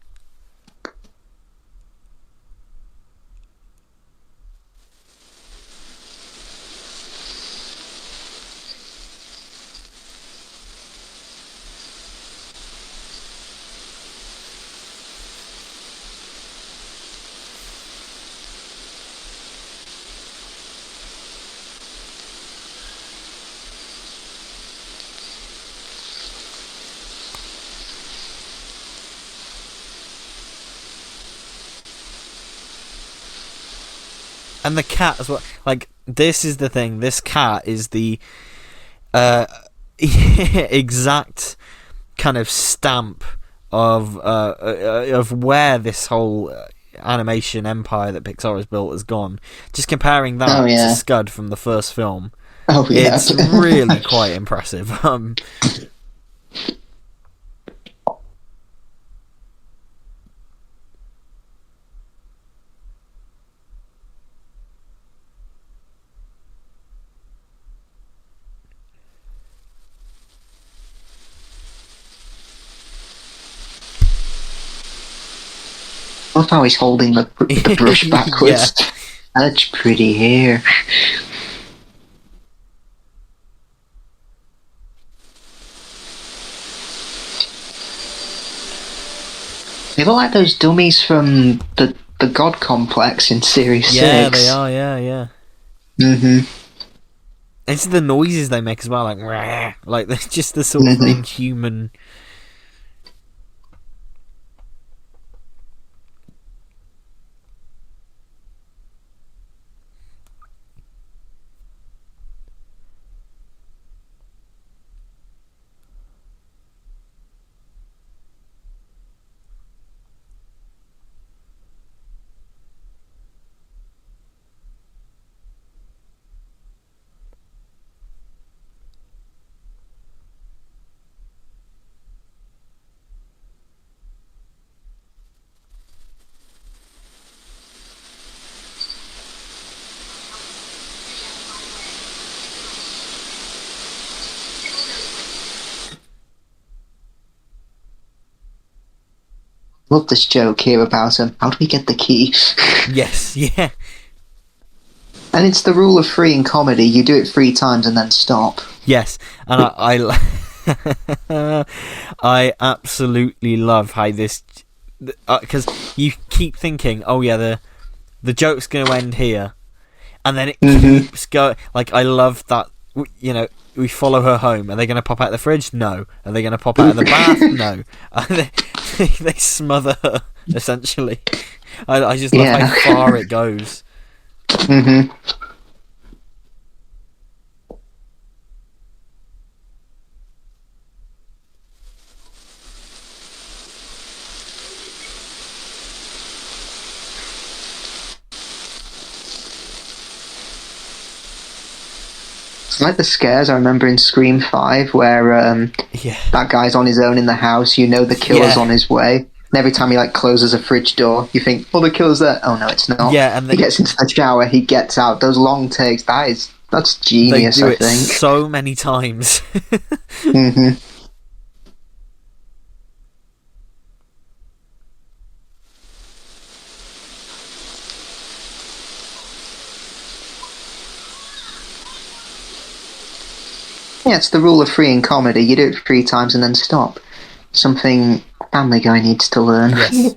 And the cat as well. Like, this is the thing. This cat is the exact kind of stamp of where this whole animation empire that Pixar has built has gone. Just comparing that to Scud from the first film, it's really quite impressive. I love how he's holding the brush backwards. Such pretty hair. They look like those dummies from the God Complex in Series 6. Yeah, they are, yeah. Mm-hmm. It's the noises they make as well, like, rah, like they're just the sort of inhuman... Love this joke here about him. How do we get the key? Yes, yeah. And it's the rule of 3 in comedy. You do it 3 times and then stop. Yes, and I absolutely love how this... Because you keep thinking, oh yeah, the joke's going to end here. And then it keeps going. Like, I love that, you know, we follow her home. Are they going to pop out the fridge? No. Are they going to pop out of the bath? No. They smother her, essentially. I just love how far it goes. Mm-hmm. It's like the scares I remember in Scream 5 where that guy's on his own in the house, you know the killer's on his way. And every time he like closes a fridge door, you think, oh, the killer's there. Oh no, it's not. Yeah, and he gets into the shower, he gets out. Those long takes, that's genius, I think. They do it so many times. Mm-hmm. Yeah, it's the rule of 3 in comedy. You do it 3 times and then stop. Something Family Guy needs to learn. Yes.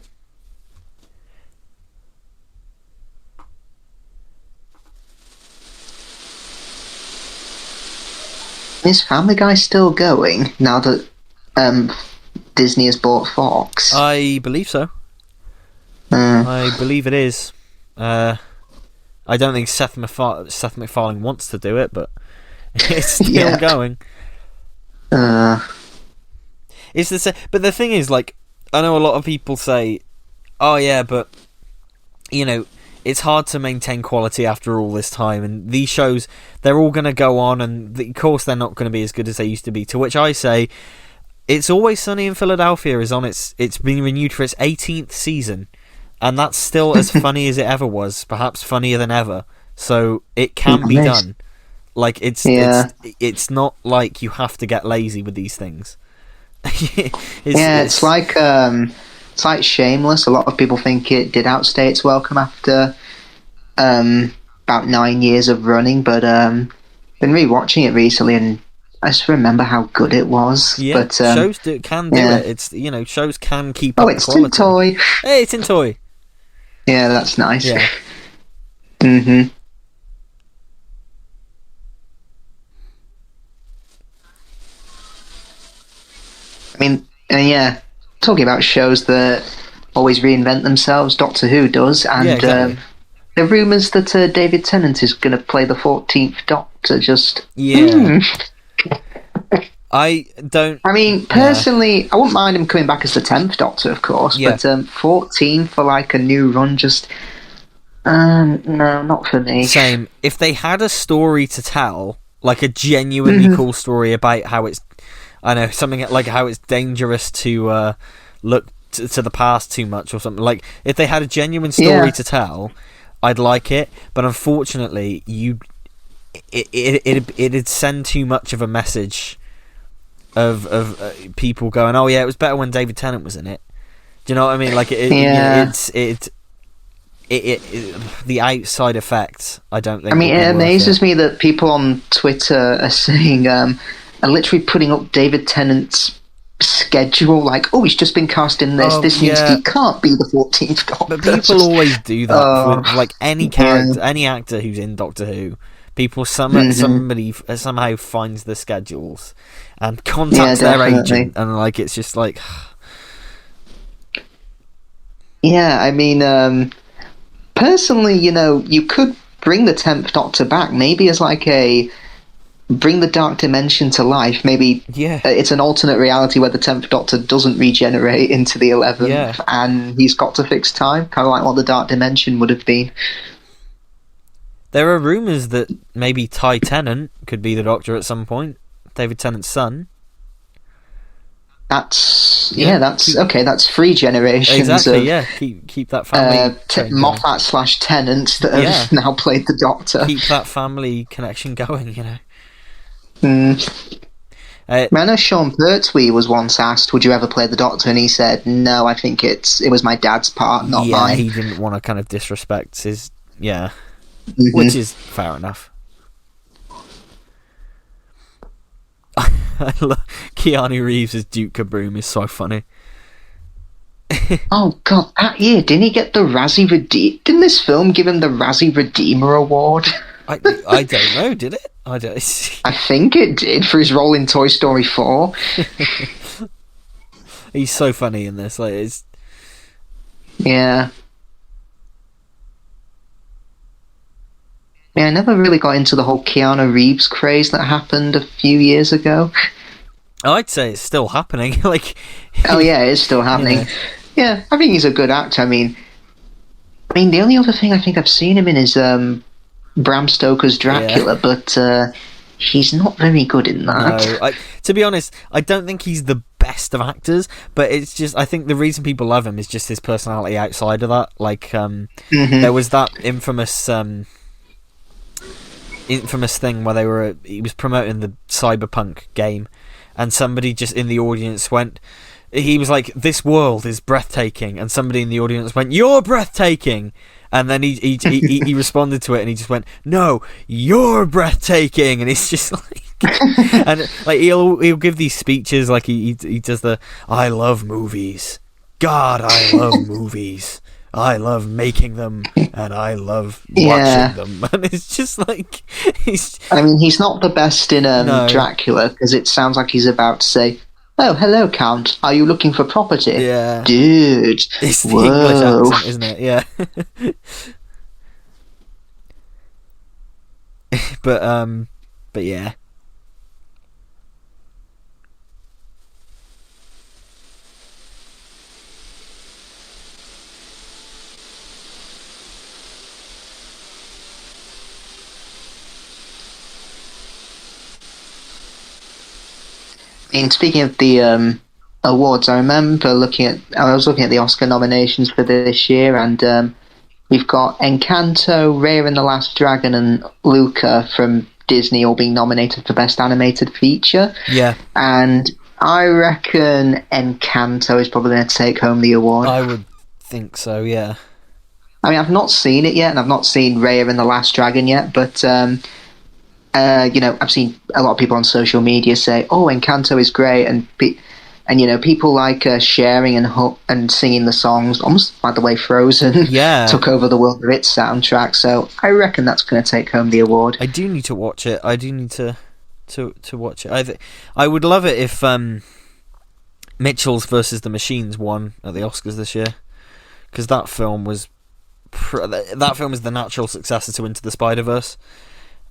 Is Family Guy still going now that Disney has bought Fox? I believe so. I believe it is. I don't think Seth MacFarlane wants to do it, but it's still going. It's but the thing is, like, I know a lot of people say, "Oh yeah, but you know, it's hard to maintain quality after all this time." And these shows, they're all going to go on, and of course, they're not going to be as good as they used to be. To which I say, It's Always Sunny in Philadelphia is on it's been renewed for its 18th season, and that's still as funny as it ever was, perhaps funnier than ever. So it can be done. Like it's not like you have to get lazy with these things. It's like Shameless. A lot of people think it did outstay its welcome after about 9 years of running, but been rewatching it recently and I just remember how good it was. Yeah, but shows can do it. It's shows can keep up the quality. It's in toy. Hey, it's in toy. Yeah, that's nice. Yeah. Mm-hmm. I mean, talking about shows that always reinvent themselves, Doctor Who does, and exactly. The rumours that David Tennant is going to play the 14th Doctor just... Yeah. I mean, personally, I wouldn't mind him coming back as the 10th Doctor, of course, but 14 for, like, a new run, just... no, not for me. Same. If they had a story to tell, like a genuinely cool story about how it's... I know, something like how it's dangerous to look to the past too much or something. Like, if they had a genuine story to tell, I'd like it. But unfortunately, it'd send too much of a message of people going, "Oh yeah, it was better when David Tennant was in it." Do you know what I mean? Like, the outside effect, I don't think. I mean, it amazes me that people on Twitter are saying, are literally putting up David Tennant's schedule, like, oh, he's just been cast in this. This means he can't be the 14th Doctor. But people always do that with, like, any character, any actor who's in Doctor Who. People somebody somehow finds the schedules and contacts their agent, and like it's just like, I mean, personally, you could bring the 10th Doctor back, maybe as like a bring the Dark Dimension to life. Maybe it's an alternate reality where the 10th Doctor doesn't regenerate into the 11th, and he's got to fix time, kind of like what the Dark Dimension would have been. There are rumours that maybe Ty Tennant could be the Doctor at some point. David Tennant's son. That's okay. That's 3 generations. Exactly. Of, keep that family. Moffat / Tennant that have now played the Doctor. Keep that family connection going. I know Sean Pertwee was once asked, "Would you ever play the Doctor?" and he said, "No, I think it was my dad's part, not mine." He didn't want to kind of disrespect his which is fair enough. I love Keanu Reeves as Duke Kaboom is so funny. Oh god, that year didn't he get the Razzie Redeemer? Didn't this film give him the Razzie Redeemer Award? I don't know, did it? I think it did for his role in Toy Story 4. He's so funny in this. Like, it's... Yeah, I never really got into the whole Keanu Reeves craze that happened a few years ago. I'd say it's still happening. Like, oh yeah, it is still happening. Yeah, I think he's a good actor. I mean, the only other thing I think I've seen him in is Bram Stoker's Dracula, but he's not very good in that. No, to be honest, I don't think he's the best of actors, but it's just, I think the reason people love him is just his personality outside of that. Like, there was that infamous thing where he was promoting the Cyberpunk game, and somebody just in the audience went, he was like, "This world is breathtaking," and somebody in the audience went, "You're breathtaking," and then he responded to it, and he just went, "No, you're breathtaking," and it's just like, and like he'll give these speeches, like he does the, "I love movies, God, I love movies. I love making them, and I love watching them," and it's just like, he's not the best in Dracula, because it sounds like he's about to say, "Oh, hello, Count. Are you looking for property?" Yeah, dude. It's the English accent, isn't it? Yeah. but yeah. Speaking of the awards, I remember I was looking at the Oscar nominations for this year, and we've got Encanto, Raya and the Last Dragon, and Luca from Disney all being nominated for Best Animated Feature. Yeah. And I reckon Encanto is probably going to take home the award. I would think so, yeah. I mean, I've not seen it yet, and I've not seen Raya and the Last Dragon yet, but, I've seen a lot of people on social media say, oh, Encanto is great, and people like sharing and singing the songs, almost like the way Frozen took over the world with its soundtrack, so I reckon that's going to take home the award. I do need to watch it. I do need to watch it. I would love it if Mitchell's versus the Machines won at the Oscars this year, because that film is the natural successor to Into the Spider-Verse.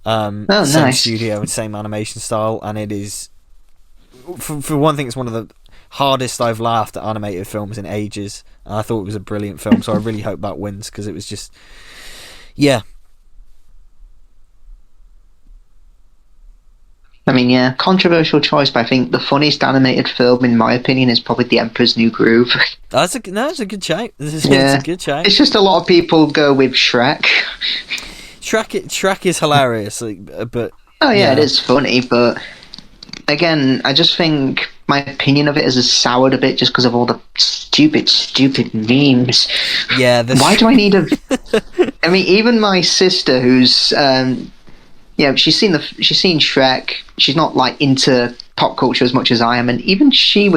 Same nice. studio, same animation style, and it is, for one thing, it's one of the hardest I've laughed at animated films in ages, and I thought it was a brilliant film, so I really hope that wins, because it was just, yeah. I mean, yeah, controversial choice, but I think the funniest animated film, in my opinion, is probably The Emperor's New Groove. It's a good shout. It's a good shout. It's just a lot of people go with Shrek. Shrek is hilarious, but... Oh, yeah, it is funny, but again, I just think my opinion of it has soured a bit just because of all the stupid memes. Yeah. Why do I need a... I mean, even my sister, who's... she's seen Shrek. She's not like into pop culture as much as I am, and even I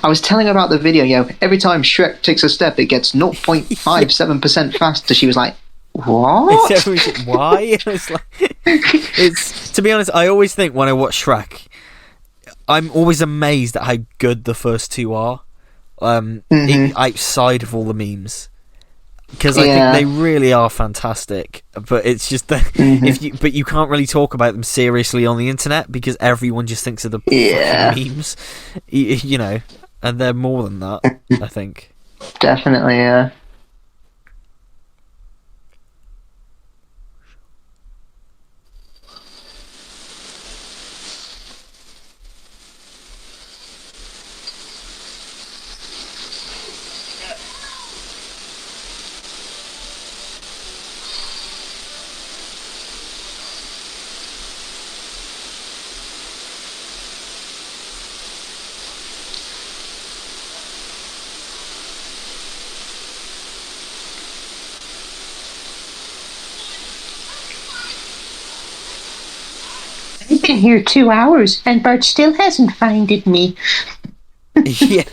was telling her about the video. Every time Shrek takes a step, it gets 0.57% faster. She was like, "What? Why?" It's to be honest, I always think when I watch Shrek, I'm always amazed at how good the first two are, outside of all the memes. Because I think they really are fantastic, but it's just that but you can't really talk about them seriously on the internet because everyone just thinks of the memes, and they're more than that. I think definitely, yeah. I've been here 2 hours, and Bart still hasn't finded me. Yeah.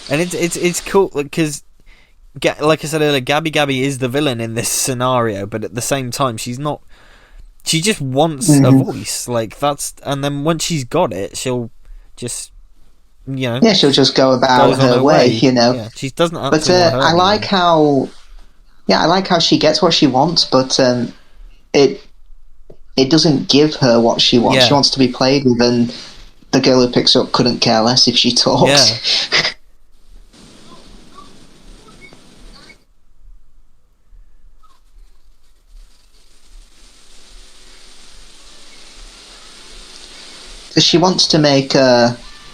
And it's cool because, like I said earlier, Gabby Gabby is the villain in this scenario, but at the same time, she's not. She just wants a voice, and then once she's got it, she'll just, she'll just go about her way, Yeah, she doesn't. But I like how she gets what she wants, but it doesn't give her what she wants. Yeah. She wants to be played with, and the girl who picks her up couldn't care less if she talks. Yeah. She wants to make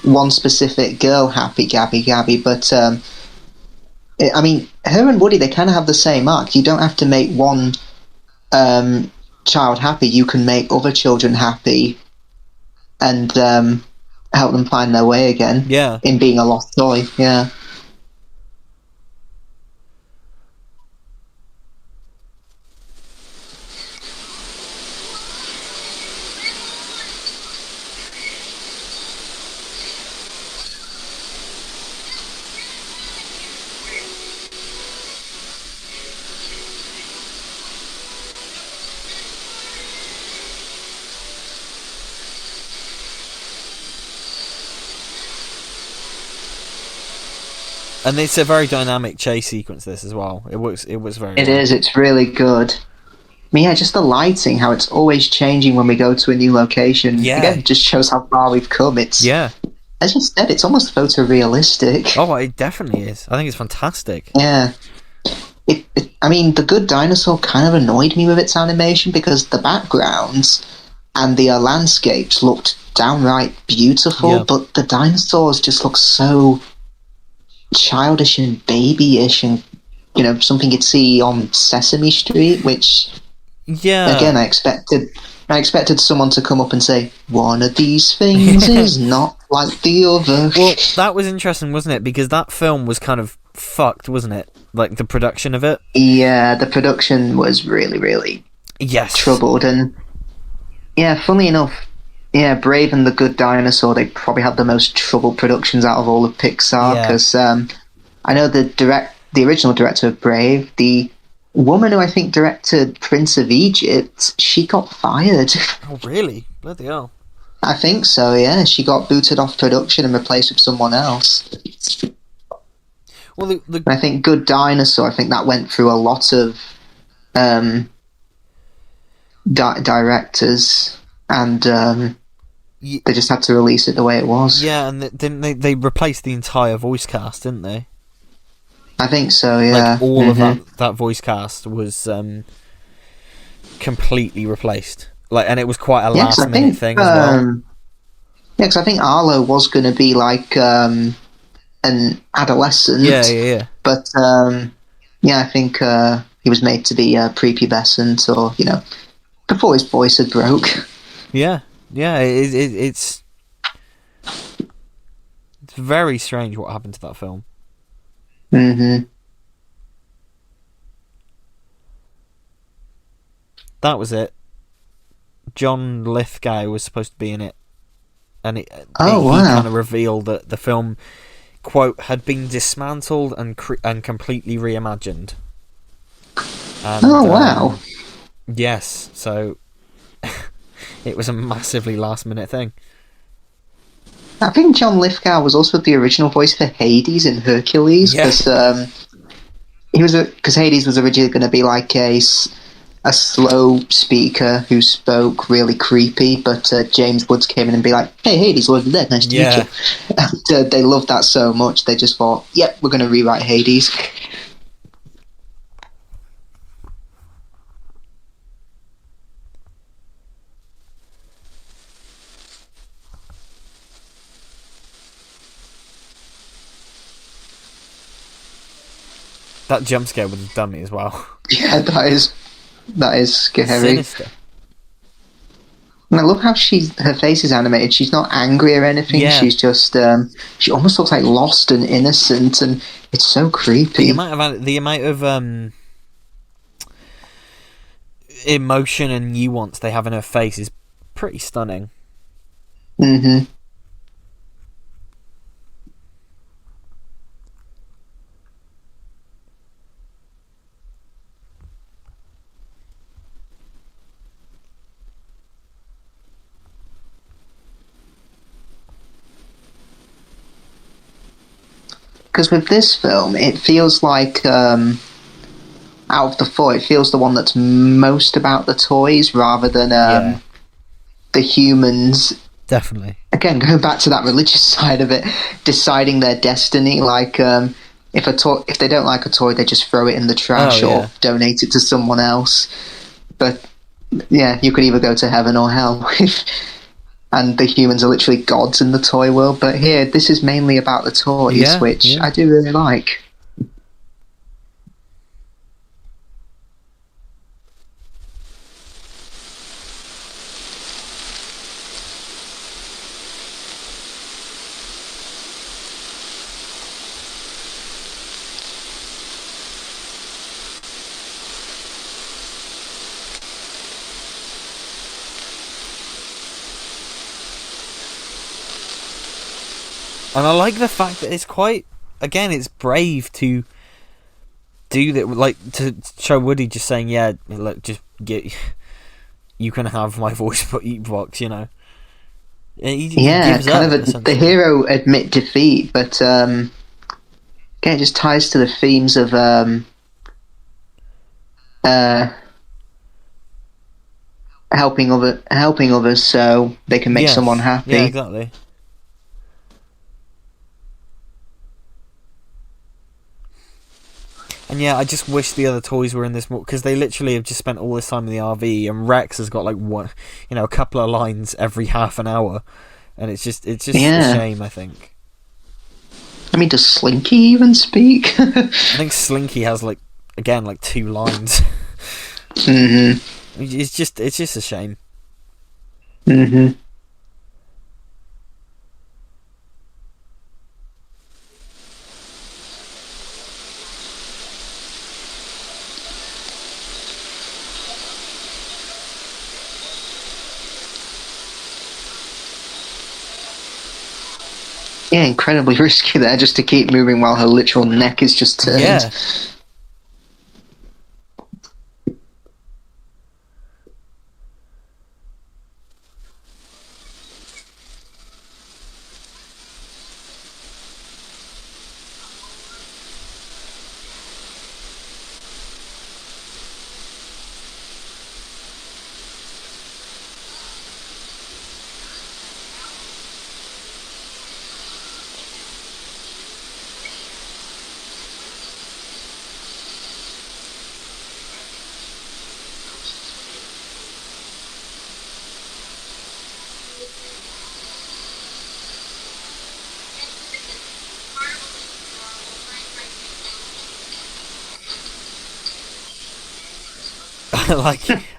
one specific girl happy, Gabby Gabby, but her and Woody, they kind of have the same arc. You don't have to make one child happy. You can make other children happy and help them find their way again. Yeah. In being a lost toy. Yeah. And it's a very dynamic chase sequence, this as well. It works very well. It is, it's really good. I mean, yeah, just the lighting, how it's always changing when we go to a new location. Yeah. Again, it just shows how far we've come. It's as you said, it's almost photorealistic. Oh, it definitely is. I think it's fantastic. Yeah. I mean, The Good Dinosaur kind of annoyed me with its animation because the backgrounds and the landscapes looked downright beautiful, but the dinosaurs just look so childish and babyish, and something you'd see on Sesame Street, which again I expected someone to come up and say, one of these things is not like the other. Well, that was interesting, wasn't it? Because that film was kind of fucked, wasn't it? Like the production of it. Yeah, the production was really, really troubled, and funnily enough, Brave and the Good Dinosaur, they probably had the most troubled productions out of all of Pixar, because I know the original director of Brave, the woman who I think directed Prince of Egypt, she got fired. Oh, really? Bloody hell. I think so, yeah. She got booted off production and replaced with someone else. Well, I think Good Dinosaur, I think that went through a lot of directors, and they just had to release it the way it was. Yeah, and they replaced the entire voice cast, didn't they? I think so, yeah. Like, all of that voice cast was completely replaced. Like, and it was quite a last-minute thing as well. Yeah, because I think Arlo was going to be like an adolescent. Yeah. But I think he was made to be prepubescent, or before his voice had broke. Yeah. It's very strange what happened to that film. Mm-hmm. That was it. John Lithgow was supposed to be in it, and he kind of revealed that the film, quote, had been dismantled and completely reimagined. And, wow. Yes, so it was a massively last-minute thing. I think John Lithgow was also the original voice for Hades in Hercules, because Hades was originally going to be like a slow speaker who spoke really creepy, but James Woods came in and be like, "Hey, Hades, Lord of the Dead, nice to meet you." And they loved that so much, they just thought, "Yep, we're going to rewrite Hades." That jump scare would have done me as well. Yeah, that is scary. Sinister. And I love how her face is animated. She's not angry or anything. Yeah. She's just she almost looks like lost and innocent, and it's so creepy. The amount of emotion and nuance they have in her face is pretty stunning. Mm-hmm. Because with this film, it feels like, out of the four, it feels the one that's most about the toys rather than the humans. Definitely. Again, going back to that religious side of it, deciding their destiny. Like, if they don't like a toy, they just throw it in the trash or donate it to someone else. But yeah, you could either go to heaven or hell. And the humans are literally gods in the toy world. But here, this is mainly about the toys, which I do really like. And I like the fact that it's quite, again, it's brave to do that, like, to show Woody just saying, yeah, look, just get, you can have my voice box, you know. He gives kind up, of the hero admit defeat, but again, it just ties to the themes of helping others so they can make someone happy. Yeah, exactly. And yeah, I just wish the other toys were in this more, because they literally have just spent all this time in the RV, and Rex has got like one, a couple of lines every half an hour, and it's just a shame, I think. I mean, does Slinky even speak? I think Slinky has like 2 lines. Mm-hmm. It's just a shame. Mm-hmm. Yeah, incredibly risky there, just to keep moving while her literal neck is just turned. Yeah.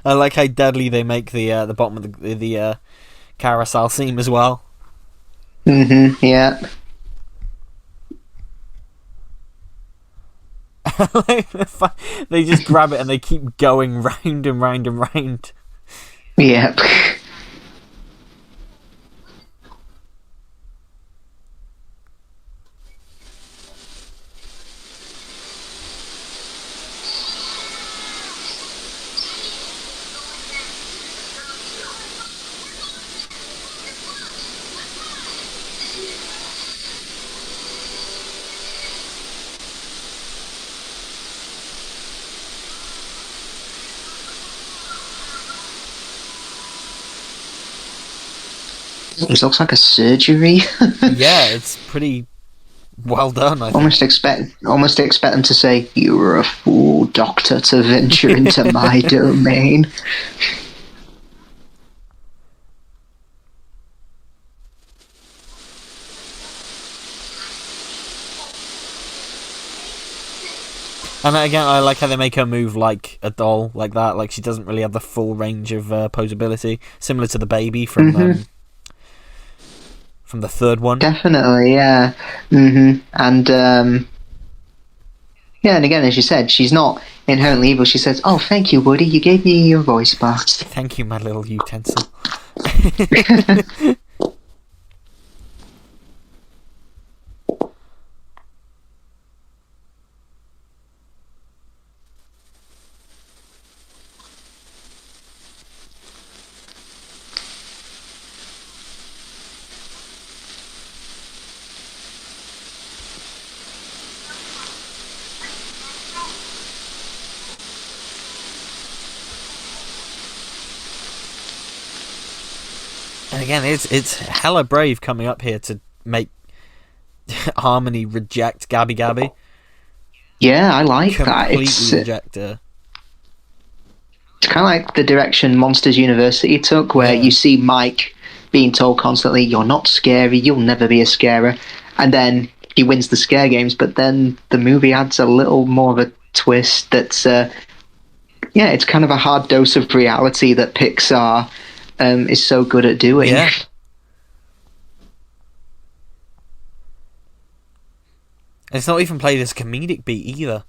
I like how deadly they make the bottom of the carousel seem as well. Mm-hmm, yeah. They just grab it and they keep going round and round and round. Yep. It looks like a surgery. Yeah, it's pretty well done, I think. Almost expect them to say, "You were a fool, Doctor, to venture into my domain." And again, I like how they make her move like a doll, like that. Like she doesn't really have the full range of posability, similar to the baby from the third one. Definitely, yeah. And yeah, and again, as you said, she's not inherently evil. She says, "Oh, thank you, Woody. You gave me your voice box." Thank you, my little utensil. And again, it's hella brave coming up here to make Harmony reject Gabby Gabby. Yeah, I like that. Completely reject her. It's kind of like the direction Monsters University took, where you see Mike being told constantly, "You're not scary, you'll never be a scarer," and then he wins the scare games, but then the movie adds a little more of a twist that's it's kind of a hard dose of reality that Pixar is so good at doing. Yeah. It's not even played as comedic beat either.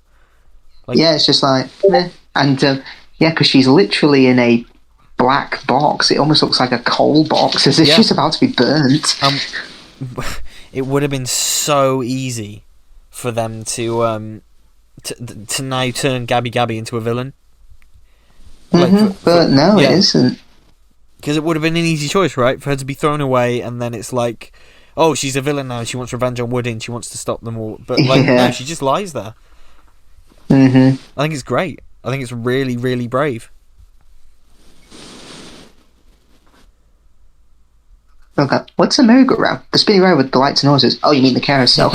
Yeah, it's just like, meh. And because she's literally in a black box. It almost looks like a coal box, as if she's about to be burnt. It would have been so easy for them to now turn Gabby Gabby into a villain. But no, it isn't. Because it would have been an easy choice, right? For her to be thrown away, and then it's like, oh, she's a villain now. She wants revenge on Woody, and she wants to stop them all. But no, she just lies there. I think it's great. I think it's really, really brave. Okay, what's a merry-go-round? The spinny ride with the lights and noises. Oh, you mean the carousel?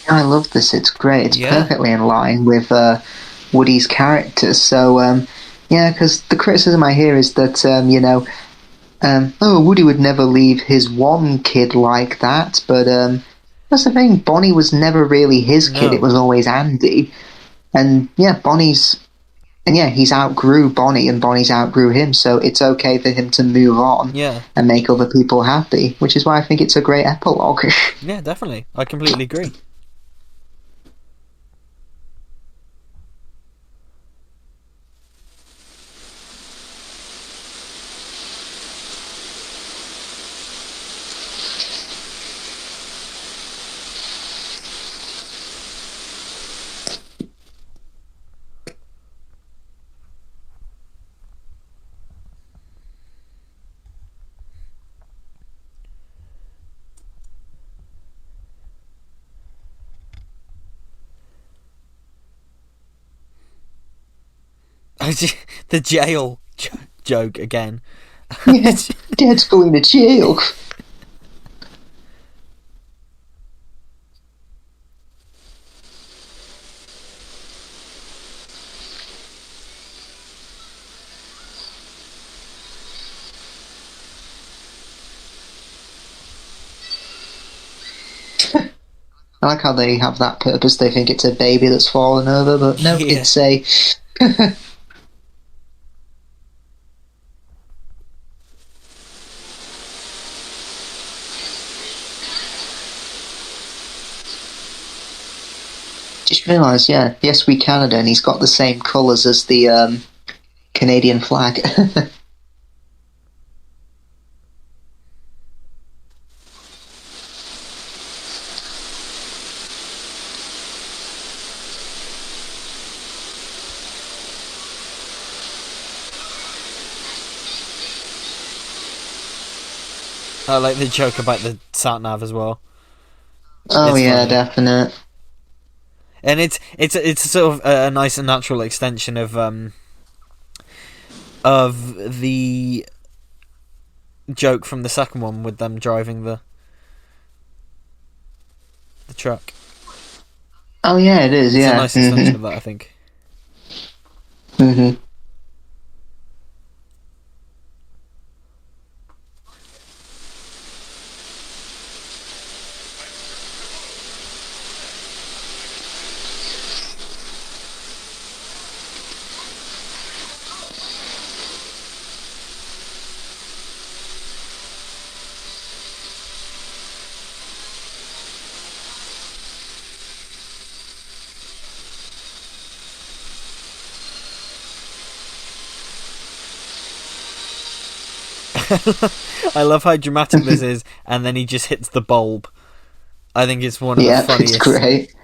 I love this. It's great. It's Yeah. perfectly in line with Woody's character. So, yeah, because the criticism I hear is that, oh, Woody would never leave his one kid like that. But that's the thing. Bonnie was never really his kid. No. It was always Andy. And yeah, he's outgrew Bonnie, and Bonnie's outgrew him. So it's okay for him to move on and make other people happy. Which is why I think it's a great epilogue. Yeah, definitely. I completely agree. The jail joke again. Yeah, Dad's going to jail. I like how they have that purpose. They think it's a baby that's fallen over, but no, it's a... Just realised, yes, we Canada, and he's got the same colours as the Canadian flag. I like the joke about the sat-nav as well. Oh, It's yeah, funny. definite. And it's sort of a nice and natural extension of the joke from the second one with them driving the truck. Oh, yeah, it is, It's yeah. a nice extension of that, I think. Mm-hmm. I love how dramatic this is, and then he just hits the bulb. I think it's one of the funniest. It's great.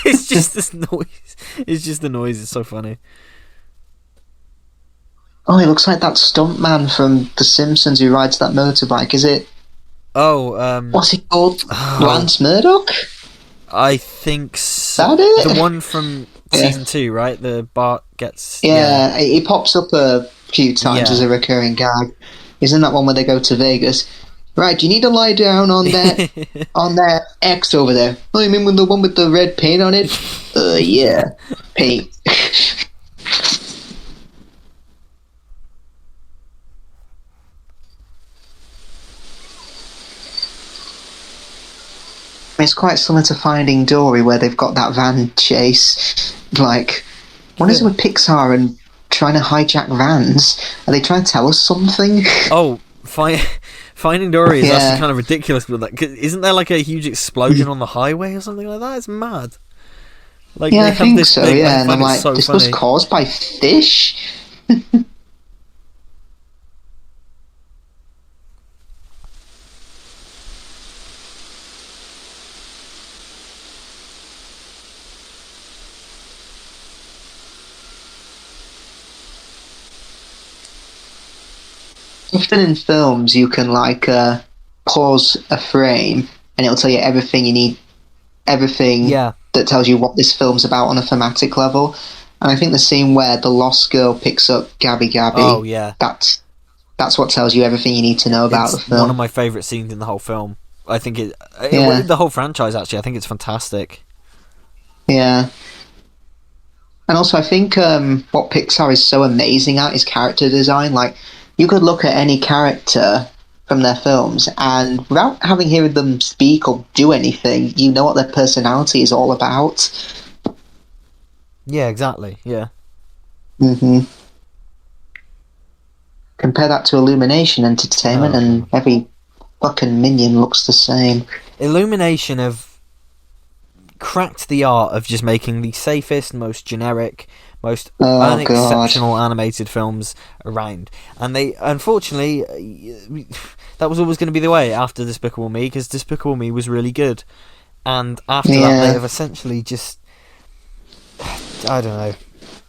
It's just this noise. It's just the noise. It's so funny. Oh, it looks like that stuntman from The Simpsons who rides that motorbike. Is it... Oh, what's he called? Lance Murdoch? I think so. Is that it? The one from season 2, right? The Bart gets... Yeah, he pops up a few times as a recurring gag. Isn't that one where they go to Vegas? Right, you need to lie down on that X over there. Oh, you mean with the one with the red paint on it? Yeah. Paint. It's quite similar to Finding Dory, where they've got that van chase. Like, what is it with Pixar and trying to hijack vans? Are they trying to tell us something? Oh, Finding Dory is actually kind of ridiculous, but like, isn't there like a huge explosion on the highway or something like that? It's mad. Like, yeah, I think so. Yeah, and I'm like, so this funny. was caused by fish. Often in films, you can like pause a frame, and it'll tell you everything you need, everything that tells you what this film's about on a thematic level. And I think the scene where the lost girl picks up Gabby Gabby, oh yeah, that's what tells you everything you need to know about the film. One of my favourite scenes in the whole film. I think Yeah. the whole franchise, actually, I think it's fantastic. Yeah. And also, I think what Pixar is so amazing at is character design. Like, you could look at any character from their films, and without having heard them speak or do anything, you know what their personality is all about. Yeah, exactly. Yeah. hmm Compare that to Illumination Entertainment, Oh and god. every fucking minion looks the same. Illumination have cracked the art of just making the safest, most generic, most Oh god. unexceptional animated films around. And they, unfortunately, that was always going to be the way after Despicable Me, because Despicable Me was really good. And after that, they Yeah. have essentially just, I don't know,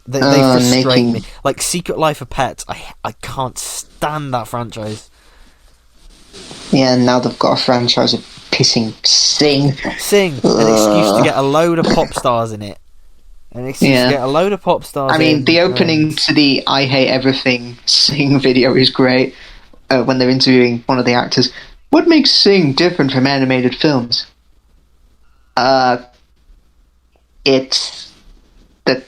they Oh, and frustrate making me. Like Secret Life of Pets, I can't stand that franchise. Yeah, and now they've got a franchise of pissing Sing. Sing, an excuse to get a load of pop stars in it. An excuse to Yeah. get a load of pop stars I mean, in, the opening and to the I Hate Everything Sing video is great. When they're interviewing one of the actors. What makes Sing different from animated films? Uh, it's the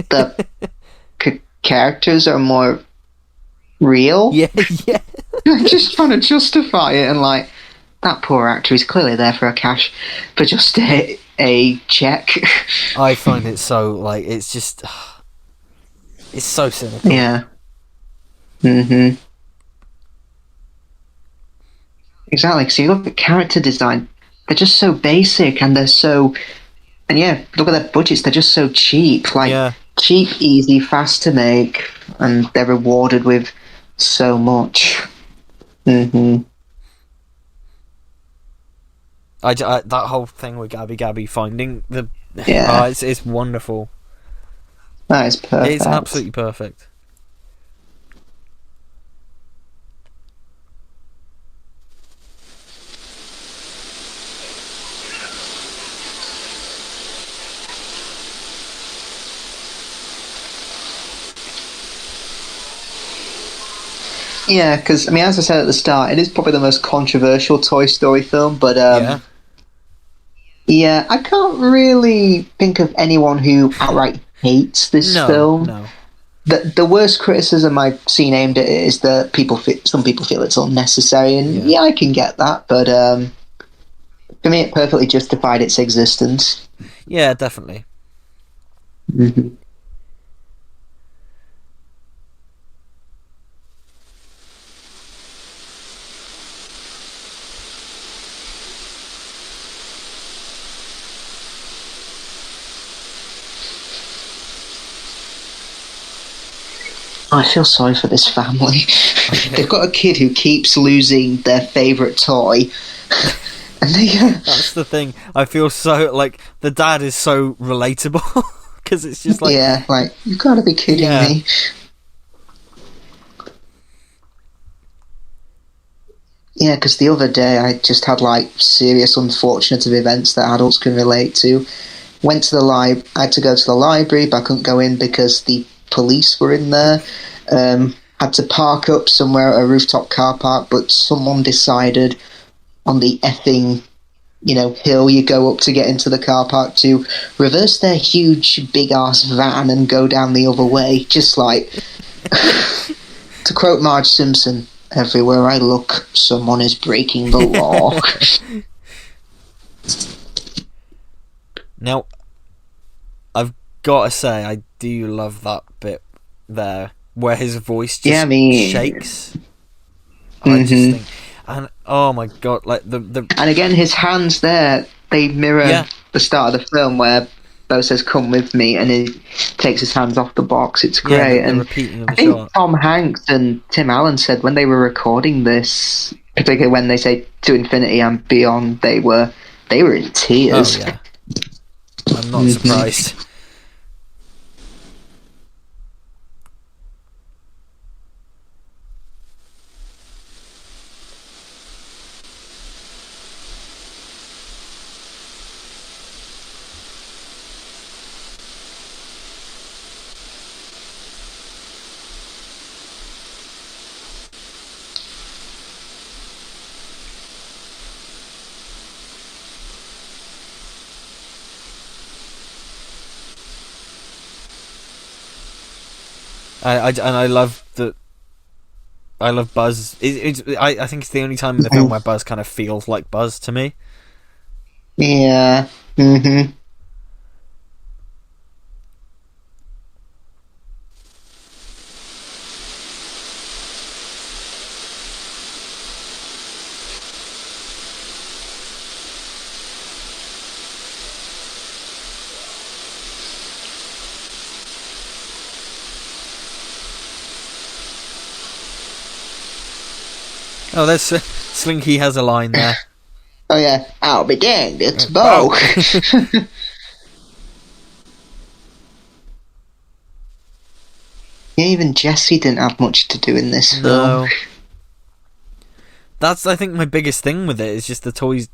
the characters are more real. yeah, yeah. I'm just trying to justify it, and like, that poor actor is clearly there for just a check. I find it so, like, it's just, it's so cynical. Yeah. Mm-hmm. Exactly. Because you look at character design, they're just so basic, and and yeah, look at their budgets. They're just so cheap. Like, Yeah, cheap, easy, fast to make, and they're rewarded with so much. Mm-hmm. that whole thing with Gabby Gabby finding the, Yeah. it's wonderful. That is perfect. It's absolutely perfect. Yeah, because, I mean, as I said at the start, it is probably the most controversial Toy Story film, but Yeah. yeah, I can't really think of anyone who outright hates this film. No. The worst criticism I've seen aimed at it is that some people feel it's unnecessary, and Yeah. yeah, I can get that, but for me, it perfectly justified its existence. Yeah, definitely. Mm-hmm. I feel sorry for this family. They've got a kid who keeps losing their favourite toy. And they, That's the thing. I feel so, like, the dad is so relatable, because it's just like, yeah, like, you've got to be kidding Yeah. me. Yeah, because the other day I just had, like, serious unfortunate events that adults can relate to. Went to I had to go to the library, but I couldn't go in because the police were in there. Had to park up somewhere at a rooftop car park, but someone decided on the effing, hill you go up to get into the car park to reverse their huge, big-ass van and go down the other way. Just like, to quote Marge Simpson, everywhere I look, someone is breaking the law. Now, I've got to say, I do love that bit there, where his voice just Yeah, I mean- shakes. I just Mhm. think, and oh my god, like the And again, his hands there, they mirror Yeah. the start of the film where Bo says, "Come with me," and he takes his hands off the box. It's yeah, great. the And repeating of I the think shot. Tom Hanks and Tim Allen said when they were recording this, particularly when they say "To Infinity and Beyond," they were in Oh tears. yeah, I'm not Mhm. surprised. I love that. I love Buzz. I think it's the only time in the film where Buzz kind of feels like Buzz to me. Yeah. Mm-hmm. Oh, there's Slinky has a line there. Oh yeah, I'll be danged, it's Bo. Yeah, even Jesse didn't have much to do in this film. That's, I think, my biggest thing with it, is just the toys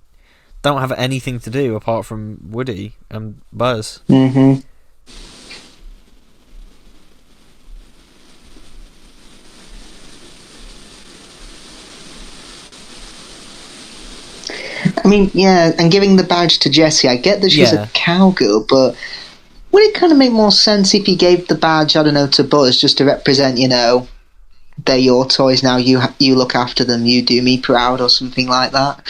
don't have anything to do apart from Woody and Buzz. Mm-hmm. I mean, yeah, and giving the badge to Jessie, I get that she's a cowgirl, but would it kind of make more sense if you gave the badge, I don't know, to Buzz, just to represent, you know, they're your toys now, you look after them, you do me proud, or something like that.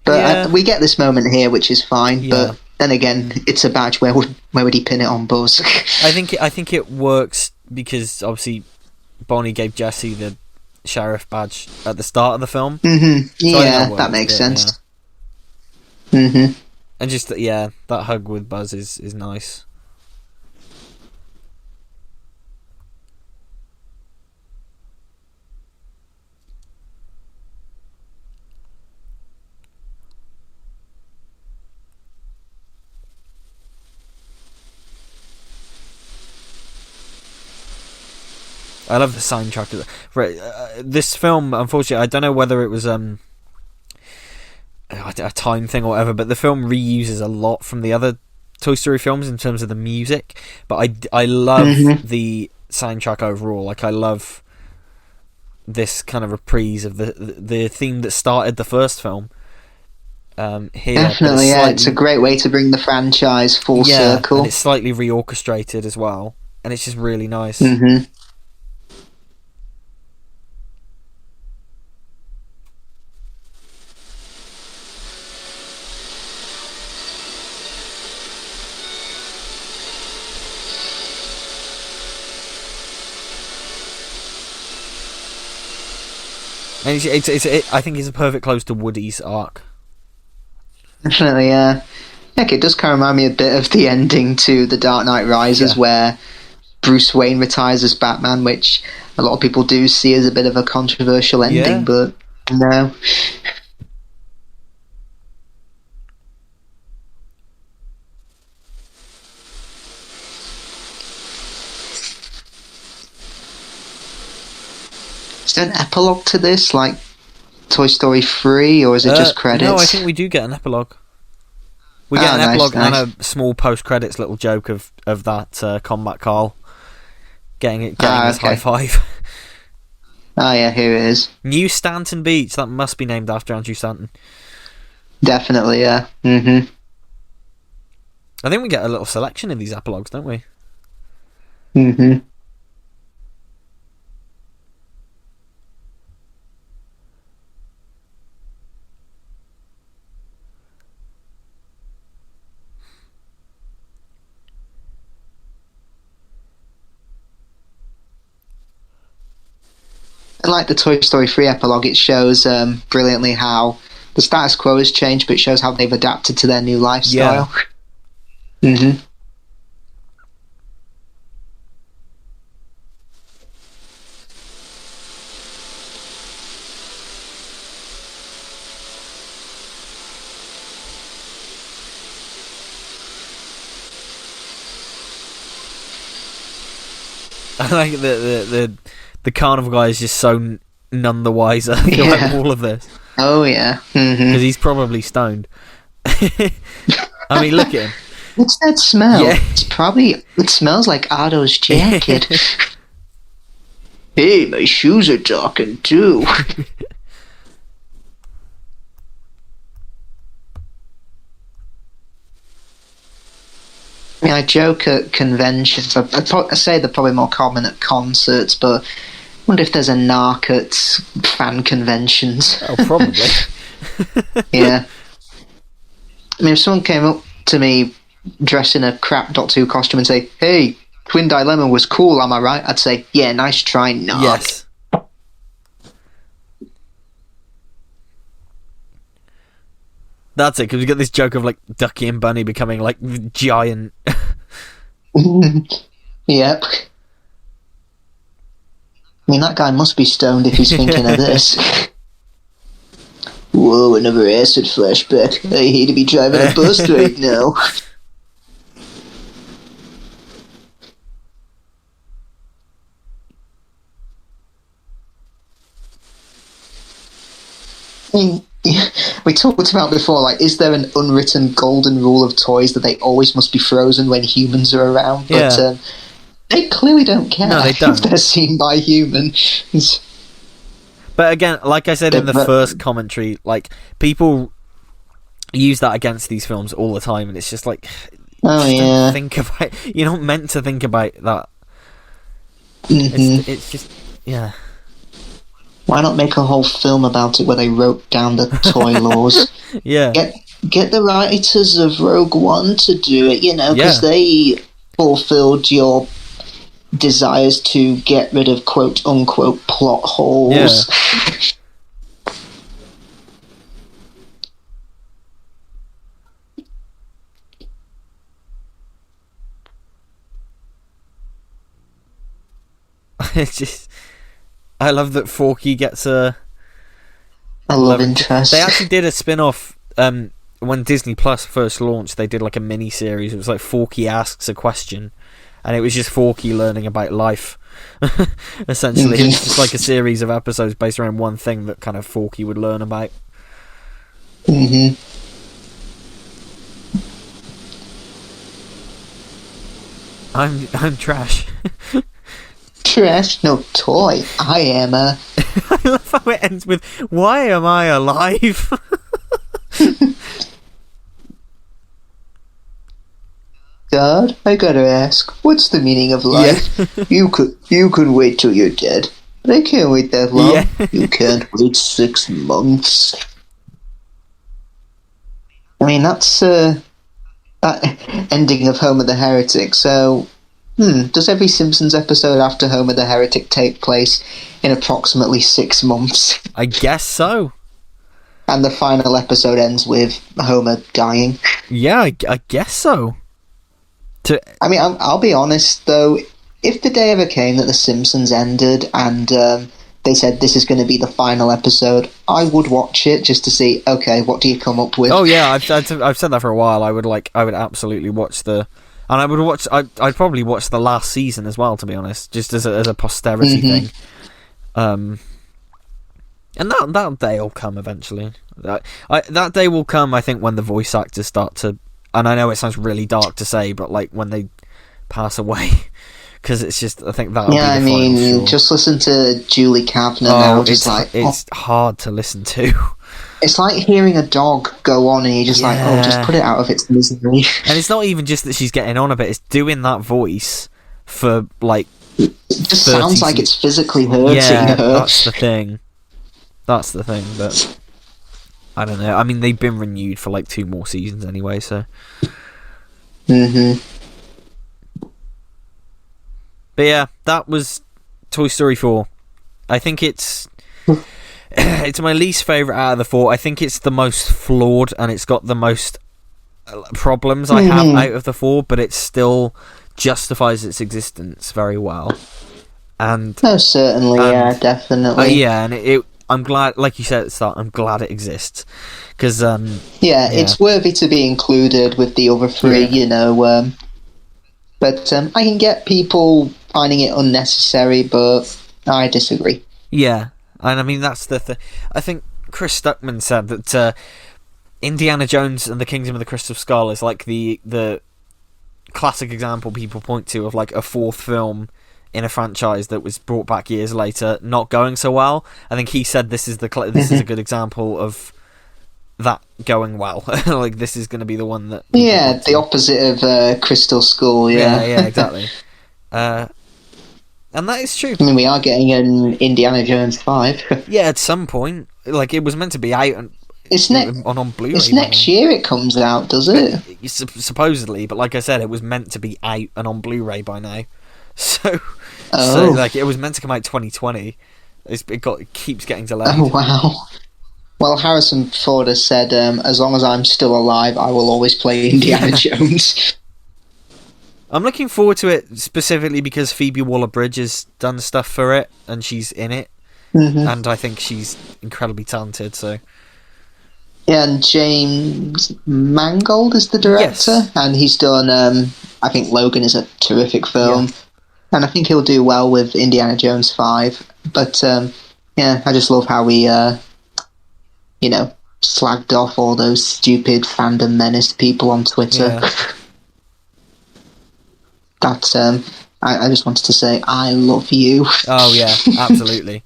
But we get this moment here, which is fine, but then again, it's a badge, where would he pin it on Buzz? I think it works because, obviously, Bonnie gave Jessie the sheriff badge at the start of the film. Mm-hmm. So yeah, that makes sense. Yeah. Mm-hmm. And just, that hug with Buzz is nice. I love the soundtrack. Right, this film, unfortunately, I don't know whether it was a time thing or whatever, but the film reuses a lot from the other Toy Story films in terms of the music. But I love the soundtrack overall. Like, I love this kind of reprise of the theme that started the first film. Here, definitely, it's a great way to bring the franchise full circle. And it's slightly reorchestrated as well, and it's just really nice. Mm-hmm. And I think it's a perfect close to Woody's arc. Definitely, yeah. Heck, it does kind of remind me a bit of the ending to The Dark Knight Rises, where Bruce Wayne retires as Batman, which a lot of people do see as a bit of a controversial ending, but no. Is there an epilogue to this, like Toy Story 3, or is it just credits? No, I think we do get an epilogue. We get an epilogue and a small post-credits little joke of that Combat Carl getting his high five. Ah, yeah, here it is. New Stanton Beach. That must be named after Andrew Stanton. Definitely, yeah. Mm-hmm. I think we get a little selection of these epilogues, don't we? Mm-hmm. Like the Toy Story 3 epilogue, it shows brilliantly how the status quo has changed, but it shows how they've adapted to their new lifestyle. Yeah. Mm-hmm. I like the carnival guy is just so none the wiser throughout all of this. Oh yeah, because he's probably stoned. I mean, look at him. What's that smell? Yeah. It smells like Otto's jacket. Hey, my shoes are talking too. I mean, I joke at conventions. I say they're probably more common at concerts, but I wonder if there's a narc at fan conventions. Oh, probably. Yeah. I mean, if someone came up to me dressed in a crap Doctor Who costume and say, "Hey, Twin Dilemma was cool, am I right?" I'd say, "Yeah, nice try, narc." Yes. That's it, because we get this joke of, like, Ducky and Bunny becoming, like, giant. Yep. I mean, that guy must be stoned if he's thinking of this. Whoa, another acid flashback. I hate to be driving a bus right now. I mean, we talked about before, like, is there an unwritten golden rule of toys that they always must be frozen when humans are around? But Yeah. they clearly don't care No, they don't. if they're seen by humans. But again, like I said in the first commentary, like, people use that against these films all the time, and it's just like, Oh, just don't yeah. think about. You're not meant to think about that. Mhm. It's just, yeah. Why not make a whole film about it where they wrote down the toy laws? Yeah. Get the writers of Rogue One to do it, because Yeah. they fulfilled your desires to get rid of quote-unquote plot holes. It's just, I love that Forky gets a love interest. They actually did a spin-off when Disney Plus first launched. They did like a mini series. It was like Forky Asks a Question, and it was just Forky learning about life. Essentially, it's just like a series of episodes based around one thing that kind of Forky would learn about. Mm-hmm. I'm trash. Trash? No, toy. I am a... I love how it ends with, "Why am I alive?" God, I gotta ask, what's the meaning of life? You could wait till you're dead. But I can't wait that long. Yeah. You can't wait 6 months. I mean, that's that ending of Homer the Heretic. So, does every Simpsons episode after Homer the Heretic take place in approximately 6 months? I guess so. And the final episode ends with Homer dying? Yeah, I guess so. I mean, I'll be honest, though, if the day ever came that The Simpsons ended and they said this is going to be the final episode, I would watch it just to see, okay, what do you come up with? Oh yeah, I've said that for a while. I would absolutely watch and I'd probably watch the last season as well, to be honest, just as a posterity thing. And that day will come eventually. That day will come, I think, when the voice actors start to. And I know it sounds really dark to say, but like when they pass away, because it's just, I think that'll be the final straw. Just listen to Julie Kavner now. It's hard to listen to. It's like hearing a dog go on, and you're just like, oh, just put it out of its misery. And it's not even just that she's getting on a bit; it's doing that voice for like. It just sounds like it's physically hurting her. That's the thing. But I don't know. I mean, they've been renewed for like 2 more seasons anyway, so. Mm-hmm. But yeah, that was Toy Story 4. I think it's my least favourite out of the 4. I think it's the most flawed, and it's got the most problems I have out of the 4, but it still justifies its existence very well. And certainly, definitely. And I'm glad, like you said at the start, I'm glad it exists. Because, it's worthy to be included with the other 3, but I can get people finding it unnecessary, but I disagree. Yeah, and I mean, that's the thing. I think Chris Stuckman said that Indiana Jones and the Kingdom of the Crystal Skull is like the classic example people point to of like a 4th film in a franchise that was brought back years later not going so well. I think he said this is a good example of that going well. Like, this is going to be the one that... Yeah, the opposite of Crystal Skull, yeah. Yeah, exactly. And that is true. I mean, we are getting an Indiana Jones 5. Yeah, at some point. Like, it was meant to be out on Blu-ray. It's next year it comes out, does it? Supposedly, but like I said, it was meant to be out and on Blu-ray by now. So like, it was meant to come out 2020. It keeps getting delayed. Oh, wow. Well, Harrison Ford has said, as long as I'm still alive, I will always play Indiana Jones. I'm looking forward to it specifically because Phoebe Waller-Bridge has done stuff for it, and she's in it. Mm-hmm. And I think she's incredibly talented, so... Yeah, and James Mangold is the director, yes. And he's done, I think Logan is a terrific film, yeah. And I think he'll do well with Indiana Jones 5, but, yeah, I just love how we, slagged off all those stupid fandom menace people on Twitter. Yeah. I just wanted to say, I love you. Oh, yeah, absolutely.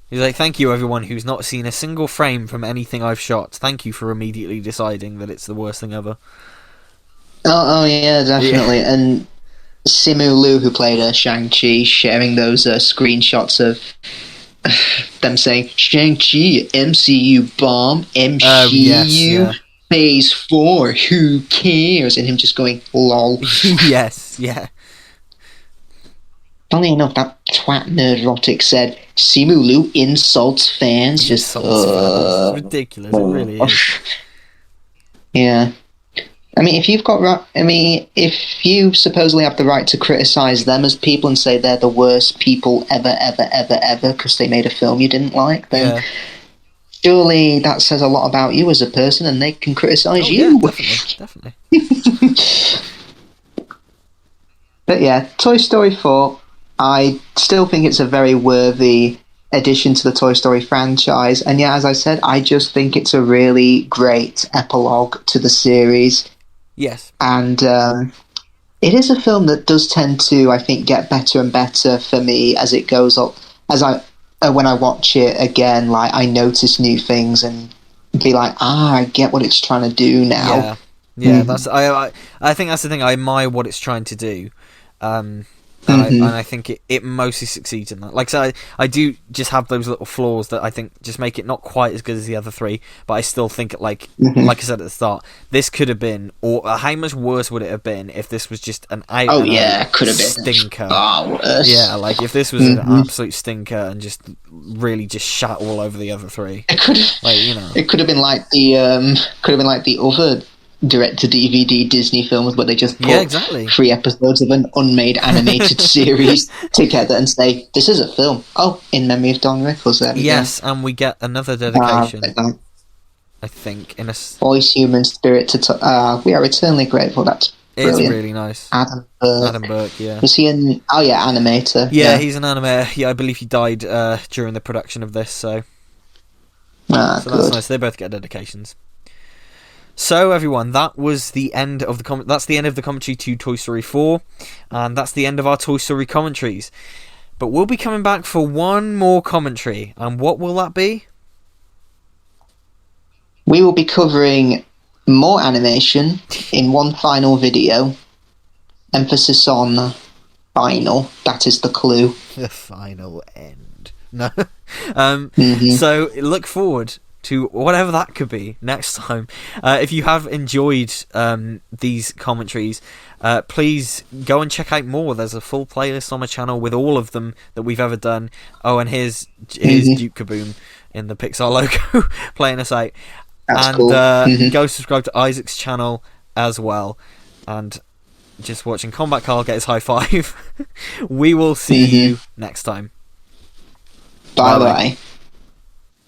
He's like, thank you, everyone who's not seen a single frame from anything I've shot. Thank you for immediately deciding that it's the worst thing ever. Oh yeah, definitely. Yeah. And Simu Liu, who played Shang-Chi, sharing those screenshots of them saying, Shang-Chi, MCU bomb, MCU, Phase 4, who cares? And him just going, lol. Yes, yeah. Funny enough, that twat Nerdrotic said, Simu Liu insults fans. Just fans. It's ridiculous, it really is. Yeah. I mean, if you supposedly have the right to criticise them as people and say they're the worst people ever because they made a film you didn't like, then surely that says a lot about you as a person and they can criticise you. Yeah, definitely. But yeah, Toy Story 4, I still think it's a very worthy addition to the Toy Story franchise. And yeah, as I said, I just think it's a really great epilogue to the series. Yes. And it is a film that does tend to, I think, get better and better for me as it goes up. When I watch it again, like, I notice new things and be like, I get what it's trying to do now. Yeah, I think that's the thing. I admire what it's trying to do. And I think it mostly succeeds in that. Like, so I do just have those little flaws that I think just make it not quite as good as the other three, but I still think, like I said at the start, this could have been, or how much worse would it have been if this was just an could have been stinker. Worse. Yeah, like if this was an absolute stinker and just really just shat all over the other three. It could have been like the other direct-to-DVD Disney films where they just put 3 episodes of an unmade animated series together and say, this is a film. Oh, in memory of Don Rickles. There yes, and we get another dedication, I think. Voice, human, spirit to... we are eternally grateful. That's brilliant. It's really nice. Adam Burke, yeah. Was he an... Oh, yeah, animator. Yeah, he's an animator. Yeah, I believe he died during the production of this, so... Good. That's nice. They both get dedications. So everyone, that was the end of that's the end of the commentary to Toy Story 4, and that's the end of our Toy Story commentaries. But we'll be coming back for one more commentary, and what will that be? We will be covering more animation in one final video. Emphasis on final. That is the clue. The final end. No. So look forward to whatever that could be next time. If you have enjoyed these commentaries, please go and check out more. There's a full playlist on my channel with all of them that we've ever done. Oh, and here's Duke Kaboom in the Pixar logo playing us out. That's cool. Go subscribe to Isaac's channel as well. And just watching Combat Carl get his high five. We will see you next time. Bye-bye.